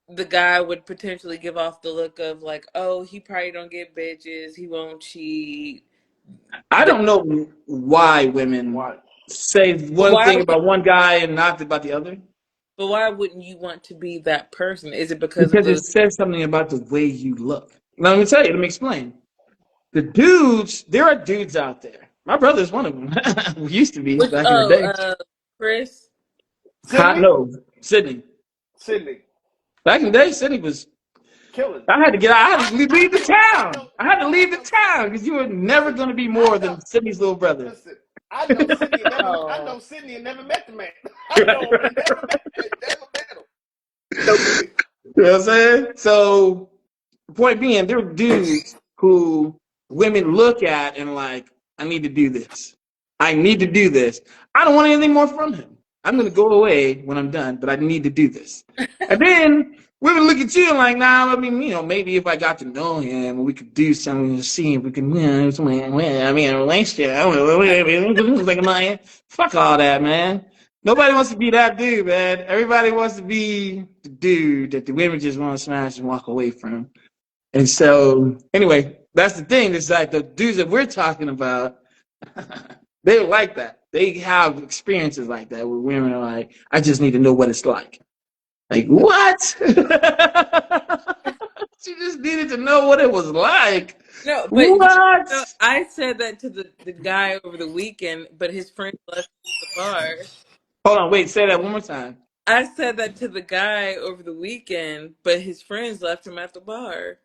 Speaker 3: the guy would potentially give off the look of like, oh, he probably don't get bitches, he won't cheat.
Speaker 1: I
Speaker 3: That,
Speaker 1: don't know why women
Speaker 2: Why?
Speaker 1: say
Speaker 3: but
Speaker 1: one
Speaker 3: why
Speaker 1: thing
Speaker 3: would
Speaker 1: about one guy and not about the other.
Speaker 3: but why wouldn't you want to be that person? Is it because of
Speaker 1: Because it
Speaker 3: the
Speaker 1: says something about the way you look. Now, let me tell you, let me explain. The dudes, there are dudes out there. My brother's one of them. Used to be
Speaker 3: which
Speaker 1: back in the day.
Speaker 3: Chris?
Speaker 2: Sydney?
Speaker 1: No, Sydney.
Speaker 2: Sydney.
Speaker 1: Back in the day, Sydney was.
Speaker 2: Killing.
Speaker 1: I had to get out. I had
Speaker 2: I
Speaker 1: to leave the
Speaker 2: I
Speaker 1: town.
Speaker 2: know
Speaker 1: I had to
Speaker 2: I
Speaker 1: leave the
Speaker 2: know Sydney.
Speaker 1: town because you were never
Speaker 2: Listen,
Speaker 1: going to be
Speaker 2: I
Speaker 1: more
Speaker 2: know
Speaker 1: than Sydney's little brother.
Speaker 2: listen. I know
Speaker 3: Oh,
Speaker 2: Sydney and never met the man. I
Speaker 1: Right.
Speaker 2: know him and never met him.
Speaker 3: so
Speaker 1: You know what I'm saying? So, the point being, there are dudes who women look at and like, I need to do this. I need to do this. I don't want anything more from him. I'm going to go away when I'm done, but I need to do this. And then women look at you and like, nah, I mean, maybe if I got to know him, we could do something to see if we can, I mean, a relationship. I don't know, like, fuck all that, man. Nobody wants to be that dude, man. Everybody wants to be the dude that the women just want to smash and walk away from. And so, anyway, that's the thing. It's like the dudes that we're talking about, they like that. They have experiences like that where women are like, I just need to know what it's like. Like, what? She just needed to know what it was like.
Speaker 3: no, but
Speaker 1: What?
Speaker 3: I said that to the guy over the weekend, but his friend left the bar.
Speaker 1: Hold on, wait, say that one more time.
Speaker 3: I said that to the guy over the weekend, but his friends left him at the bar.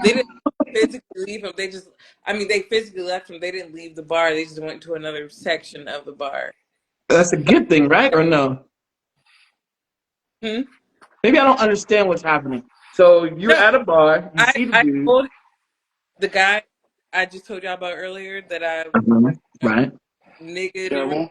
Speaker 3: They didn't physically leave him. They physically left him. They didn't leave the bar. They just went to another section of the bar.
Speaker 1: That's a good thing, right? Or no?
Speaker 3: Hmm?
Speaker 1: Maybe I don't understand what's happening. So you're
Speaker 3: No,
Speaker 1: at a bar, you see the
Speaker 3: I
Speaker 1: dude.
Speaker 3: told the guy I just told y'all about earlier that I
Speaker 1: Right.
Speaker 3: nigga or whatever.
Speaker 2: Yeah,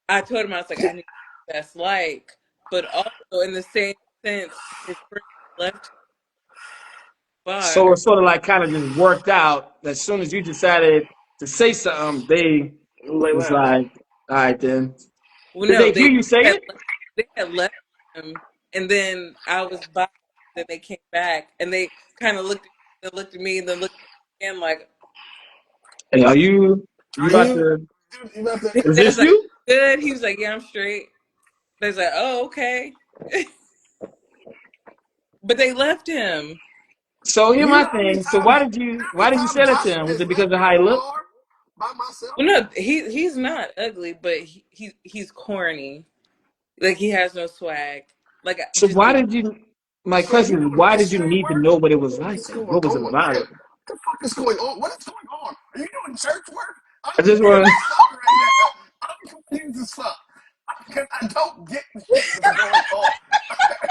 Speaker 3: I told him I was like, I knew what that's like, but also in the same sense, his friends left him
Speaker 1: So
Speaker 3: Fuck.
Speaker 1: it sort of like kind of just worked out. As soon as you decided to say something, they
Speaker 2: They
Speaker 1: was
Speaker 2: left.
Speaker 1: like, "All right, then."
Speaker 3: Well,
Speaker 1: Did
Speaker 3: no,
Speaker 1: they hear you say
Speaker 3: had
Speaker 1: it?
Speaker 3: left, they had left him, and then I was by. Then they came back, and they kind of looked at me, and then looked at me again, like,
Speaker 1: Hey, are you
Speaker 2: Are
Speaker 1: about
Speaker 2: you?
Speaker 1: to?
Speaker 2: Dude, you about to?
Speaker 1: Is
Speaker 3: they was
Speaker 1: this
Speaker 3: like,
Speaker 1: you?
Speaker 3: good. He was like, yeah, I'm straight. They was like, oh, okay, but they left him.
Speaker 1: So here's
Speaker 2: You
Speaker 1: my
Speaker 2: know how many
Speaker 1: thing. So
Speaker 2: times?
Speaker 1: why
Speaker 2: You
Speaker 1: did you
Speaker 2: know how
Speaker 1: why
Speaker 2: many
Speaker 1: did you
Speaker 2: times
Speaker 1: say that to
Speaker 2: Josh
Speaker 1: him? Was
Speaker 2: has
Speaker 1: it because
Speaker 2: left
Speaker 1: of
Speaker 2: me
Speaker 1: how
Speaker 2: in
Speaker 1: he
Speaker 2: the
Speaker 1: looked?
Speaker 2: car by myself?
Speaker 3: Well, no, he's not ugly, but he's corny. Like he has no swag. Like
Speaker 1: So
Speaker 3: just
Speaker 1: why
Speaker 3: like
Speaker 1: did you? My
Speaker 2: Michelle, you
Speaker 1: question is,
Speaker 2: doing
Speaker 1: why did you
Speaker 2: missionary
Speaker 1: need to
Speaker 2: work?
Speaker 1: know what it was
Speaker 2: What
Speaker 1: like?
Speaker 2: is
Speaker 1: Then?
Speaker 2: going
Speaker 1: What was it
Speaker 2: on?
Speaker 1: about
Speaker 2: Yeah.
Speaker 1: it?
Speaker 2: What the fuck is going on? What is going on? Are you doing church work? I'm
Speaker 1: I just
Speaker 2: confused
Speaker 1: want.
Speaker 2: as fuck right now. I'm confused as fuck. Because I don't get the shit that's going on.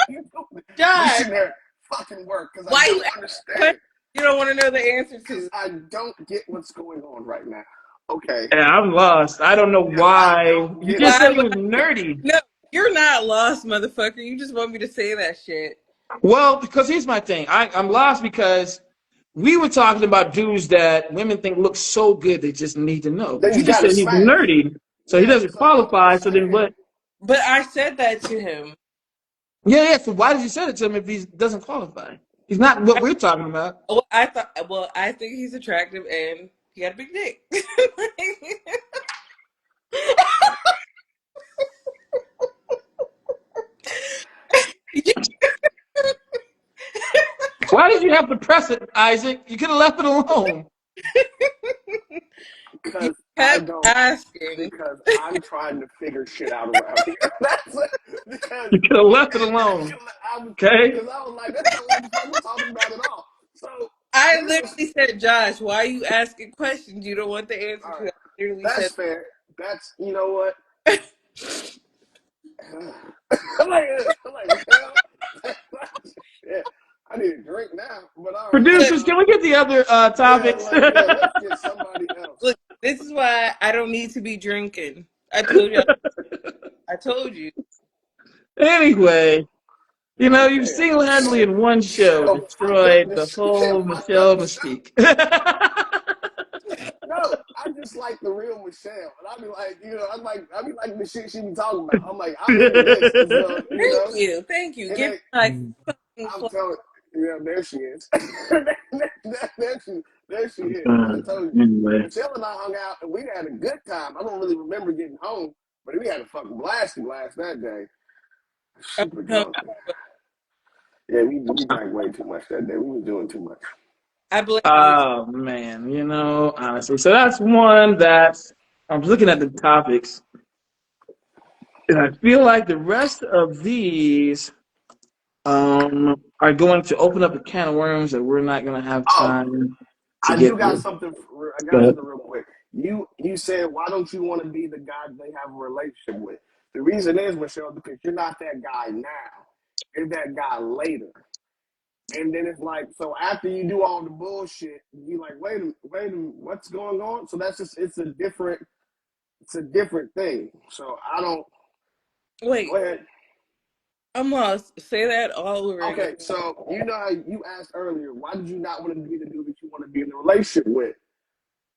Speaker 2: You doing
Speaker 3: Josh.
Speaker 2: missionary fucking work because I
Speaker 3: Why you
Speaker 2: don't
Speaker 3: ask a question
Speaker 2: understand.
Speaker 3: you don't want to know the answer
Speaker 2: Because
Speaker 3: to?
Speaker 2: I don't get what's going on right now. Okay.
Speaker 1: And I'm lost. I don't know
Speaker 2: Yeah, I
Speaker 1: why.
Speaker 2: don't
Speaker 1: You
Speaker 2: get
Speaker 1: just
Speaker 2: it.
Speaker 3: Why
Speaker 1: said he
Speaker 3: would
Speaker 1: was nerdy.
Speaker 3: no? You're not lost, motherfucker. You just want me to say that shit.
Speaker 1: Well, because here's my thing. I'm lost because we were talking about dudes that women think look so good they just need to know.
Speaker 2: They
Speaker 1: But you
Speaker 2: just
Speaker 1: just
Speaker 2: got to
Speaker 1: said he's
Speaker 2: smash.
Speaker 1: nerdy, so he
Speaker 2: Yeah,
Speaker 1: doesn't
Speaker 2: so I don't
Speaker 1: qualify. So then
Speaker 2: understand.
Speaker 1: what?
Speaker 3: But I said that to him.
Speaker 1: Yeah, yeah. So why did you say it to him if he doesn't qualify? He's not what
Speaker 3: I,
Speaker 1: we're talking about.
Speaker 3: well, I thought. Well, I think he's attractive and he got a big dick.
Speaker 1: Why did you have to press it, Isaac? You could have left it alone.
Speaker 3: You
Speaker 2: Because I
Speaker 3: kept
Speaker 2: don't.
Speaker 3: asking.
Speaker 2: Because I'm trying to figure shit out around here. That's it. Because
Speaker 1: You could have left it alone. Okay.
Speaker 2: because I was like, that's not what the fuck we're talking about at all. So
Speaker 3: I
Speaker 2: here's what's
Speaker 3: literally said, Josh, why are you asking questions you don't want the answer
Speaker 2: all
Speaker 3: to?
Speaker 2: right.
Speaker 3: I literally
Speaker 2: That's
Speaker 3: said.
Speaker 2: fair. That's you know what. I'm like, well, yeah, I need a drink now. But all right,
Speaker 3: Look,
Speaker 1: Producers, can we get the other
Speaker 2: yeah,
Speaker 1: topics?
Speaker 2: let's get somebody else.
Speaker 3: look, this is why I don't need to be drinking. I told you. I told you.
Speaker 1: Anyway, you know,
Speaker 2: God
Speaker 1: you
Speaker 2: damn,
Speaker 1: single-handedly in one show
Speaker 2: Michelle, fucked up
Speaker 1: destroyed the
Speaker 2: this.
Speaker 1: whole
Speaker 2: Fucked up
Speaker 1: Michelle
Speaker 2: the show.
Speaker 1: mystique.
Speaker 2: No, I just like the real Michelle, and I be like, I be like the shit she be talking about. I'm like, I'm into this, and so
Speaker 3: Thank you. Thank you.
Speaker 2: it
Speaker 3: Give me
Speaker 2: ain't.
Speaker 3: like fucking
Speaker 2: I'm telling, there she is. There she is. I told you,
Speaker 1: Anyway,
Speaker 2: Michelle and I hung out, and we had a good time. I don't really remember getting home, but we had a fucking blast that day. Super drunk. Yeah, we drank way too much that day. We was doing too much.
Speaker 3: I blame you.
Speaker 1: oh man, you know, honestly, so that's one that I'm looking at the topics, and I feel like the rest of these are going to open up a can of worms that we're not going to have
Speaker 2: Oh,
Speaker 1: time to
Speaker 2: I
Speaker 1: get
Speaker 2: do got
Speaker 1: through.
Speaker 2: something. I got
Speaker 1: But
Speaker 2: something real quick. You said why don't you want to be the guy they have a relationship with? The reason is Michelle because you're not that guy now. You're that guy later. And then it's like so after you do all the bullshit, you like wait a minute, what's going on? So that's just it's a different thing. So I don't go
Speaker 3: Wait,
Speaker 2: ahead.
Speaker 3: I'm lost. Say that all over again.
Speaker 2: Okay, so you know how you asked earlier, why did you not want to be the dude that you want to be in a relationship with?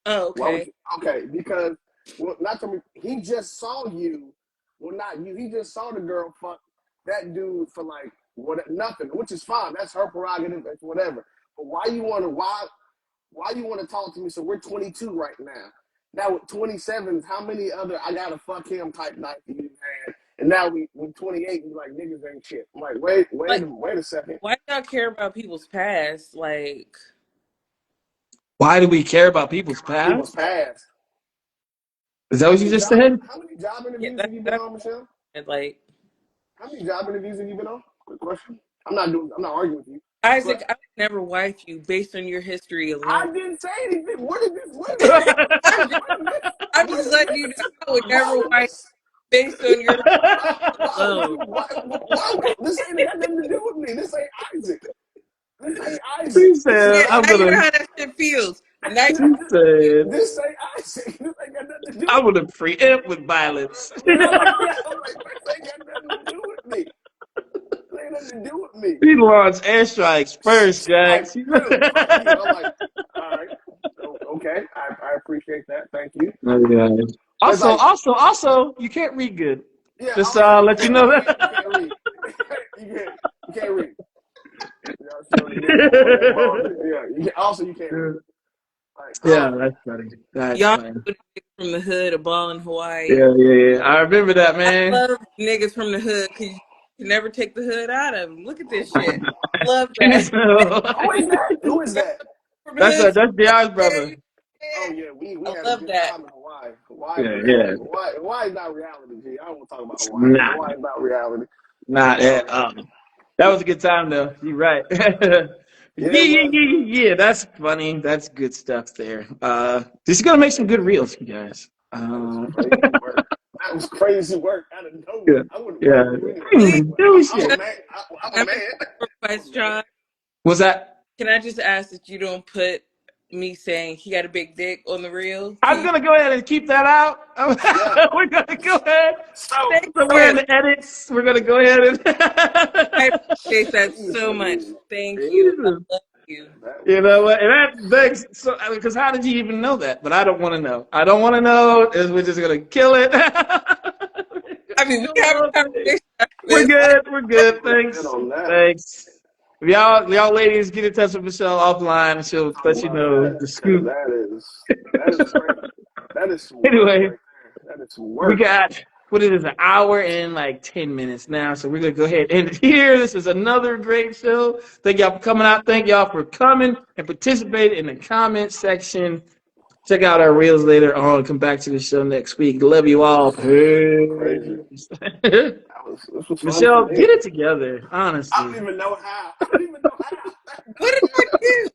Speaker 3: Oh,
Speaker 2: Why would
Speaker 3: okay.
Speaker 2: you? Okay, because well, not to me. He just saw you. Well, not you. He just saw the girl fuck that dude for like what nothing, which is fine. That's her prerogative. That's whatever. But why you want to talk to me? So we're 22 right now. Now with 27, how many other I gotta fuck him type nights you had? And now we with 28, you like niggas ain't shit. I'm like,
Speaker 3: Like,
Speaker 2: wait a second.
Speaker 3: why do y'all care about people's past? Like,
Speaker 1: why do we care about people's
Speaker 2: About people's
Speaker 1: past?
Speaker 2: past.
Speaker 1: Is that what you just said?
Speaker 2: How many job
Speaker 3: yeah,
Speaker 2: interviews have you been on, Michelle?
Speaker 3: like
Speaker 2: How many job interviews have you been on? Quick question. I'm not arguing with you, but
Speaker 3: Isaac. I would never wife you based on your history alone.
Speaker 2: I didn't say anything. What is this?
Speaker 3: I'm just,
Speaker 2: What is this?
Speaker 3: I'm
Speaker 2: What
Speaker 3: just
Speaker 2: is
Speaker 3: letting you know
Speaker 2: this?
Speaker 3: I would
Speaker 2: Why
Speaker 3: never
Speaker 2: would
Speaker 3: wife
Speaker 2: this?
Speaker 3: based on your alone.
Speaker 2: This ain't got nothing to do with me. This ain't Isaac. This ain't Isaac.
Speaker 1: He said,
Speaker 3: Yeah,
Speaker 1: "I'm
Speaker 3: now you know
Speaker 1: gonna."
Speaker 3: how that shit feels. Now you
Speaker 1: He said,
Speaker 2: This ain't Isaac. This ain't got nothing to do
Speaker 1: "I'm
Speaker 2: with
Speaker 1: gonna preempt with violence."
Speaker 2: me. I'm like, this ain't got nothing to do with me. This ain't nothing to do with with me.
Speaker 1: He launched airstrikes first,
Speaker 2: Like,
Speaker 1: Jax.
Speaker 2: literally, fuck you. I'm like, all right, okay, I appreciate that. Thank you. It's like,
Speaker 1: Also, you can't read good.
Speaker 2: yeah,
Speaker 1: Just
Speaker 2: also,
Speaker 1: let you know that.
Speaker 2: you can't read. You can't read. Y'all showed the nigga on that ball. Yeah, you can't read. Like,
Speaker 1: Yeah, that's funny. That's
Speaker 3: Y'all
Speaker 1: funny.
Speaker 3: know the niggas from the hood, a ball in Hawaii.
Speaker 1: Yeah. I remember that,
Speaker 3: I
Speaker 1: man.
Speaker 3: love niggas from the hood because you can never take the hood out of them. Look at this shit. Love
Speaker 1: And
Speaker 3: that.
Speaker 1: it's,
Speaker 2: who is that? Who is that?
Speaker 3: From the hood.
Speaker 1: that's Di's brother.
Speaker 2: Oh yeah, we
Speaker 3: I
Speaker 2: had a
Speaker 3: love
Speaker 2: good
Speaker 3: that.
Speaker 2: time in Hawaii.
Speaker 1: Yeah.
Speaker 2: Hawaii's not reality, G. I don't want to talk about Hawaii.
Speaker 1: Nah,
Speaker 2: Hawaii's not reality.
Speaker 1: not at all. That was a good time though. You're right.
Speaker 2: Yeah, it was, bro.
Speaker 1: Yeah. That's funny. That's good stuff there. This is gonna make some good reels, you guys.
Speaker 2: That was crazy work. That was crazy work out of
Speaker 1: Yeah.
Speaker 2: nowhere. I wouldn't
Speaker 1: Yeah.
Speaker 2: blame you
Speaker 1: I
Speaker 2: anyway.
Speaker 1: didn't even do
Speaker 2: I'm a
Speaker 1: shit.
Speaker 2: man. I'm a
Speaker 3: Can I make
Speaker 2: man.
Speaker 3: a request, John?
Speaker 1: What's that?
Speaker 3: Can I just ask that you don't put me saying he got a big dick on the reel? Can
Speaker 1: I'm
Speaker 3: you
Speaker 1: gonna go ahead and keep that out.
Speaker 2: Yeah.
Speaker 1: We're gonna go ahead.
Speaker 2: So
Speaker 3: thank
Speaker 1: Somewhere in
Speaker 3: you?
Speaker 1: the edits, we're gonna go ahead and.
Speaker 3: I appreciate that so much. Thank you. I love you.
Speaker 2: that
Speaker 1: You
Speaker 2: was
Speaker 1: know what? And that begs so because how did you even know that? But I don't want to know. I don't want to know. We're just gonna kill it.
Speaker 3: I mean, we have a conversation after
Speaker 1: We're
Speaker 3: this.
Speaker 1: good. We're good.
Speaker 2: we're good
Speaker 1: Thanks.
Speaker 2: on that.
Speaker 1: Thanks. If y'all ladies get in touch with Michelle offline, and she'll let you
Speaker 2: Love
Speaker 1: know
Speaker 2: that
Speaker 1: the
Speaker 2: because
Speaker 1: scoop.
Speaker 2: that is crazy. That is some work
Speaker 1: Anyway,
Speaker 2: right there. That is some
Speaker 1: we
Speaker 2: work.
Speaker 1: got what it is an hour and like 10 minutes now, so we're gonna go ahead and end it here. This is another great show. Thank y'all for coming out. Thank y'all for coming and participating in the comment section. Check out our reels later on. Come back to the show next week. Love you all.
Speaker 2: Crazy.
Speaker 1: Peace.
Speaker 2: This was fun for
Speaker 1: Michelle,
Speaker 2: me.
Speaker 1: get it together.
Speaker 2: I
Speaker 1: Honestly.
Speaker 2: don't even know how. I don't even know how.
Speaker 3: What did I do?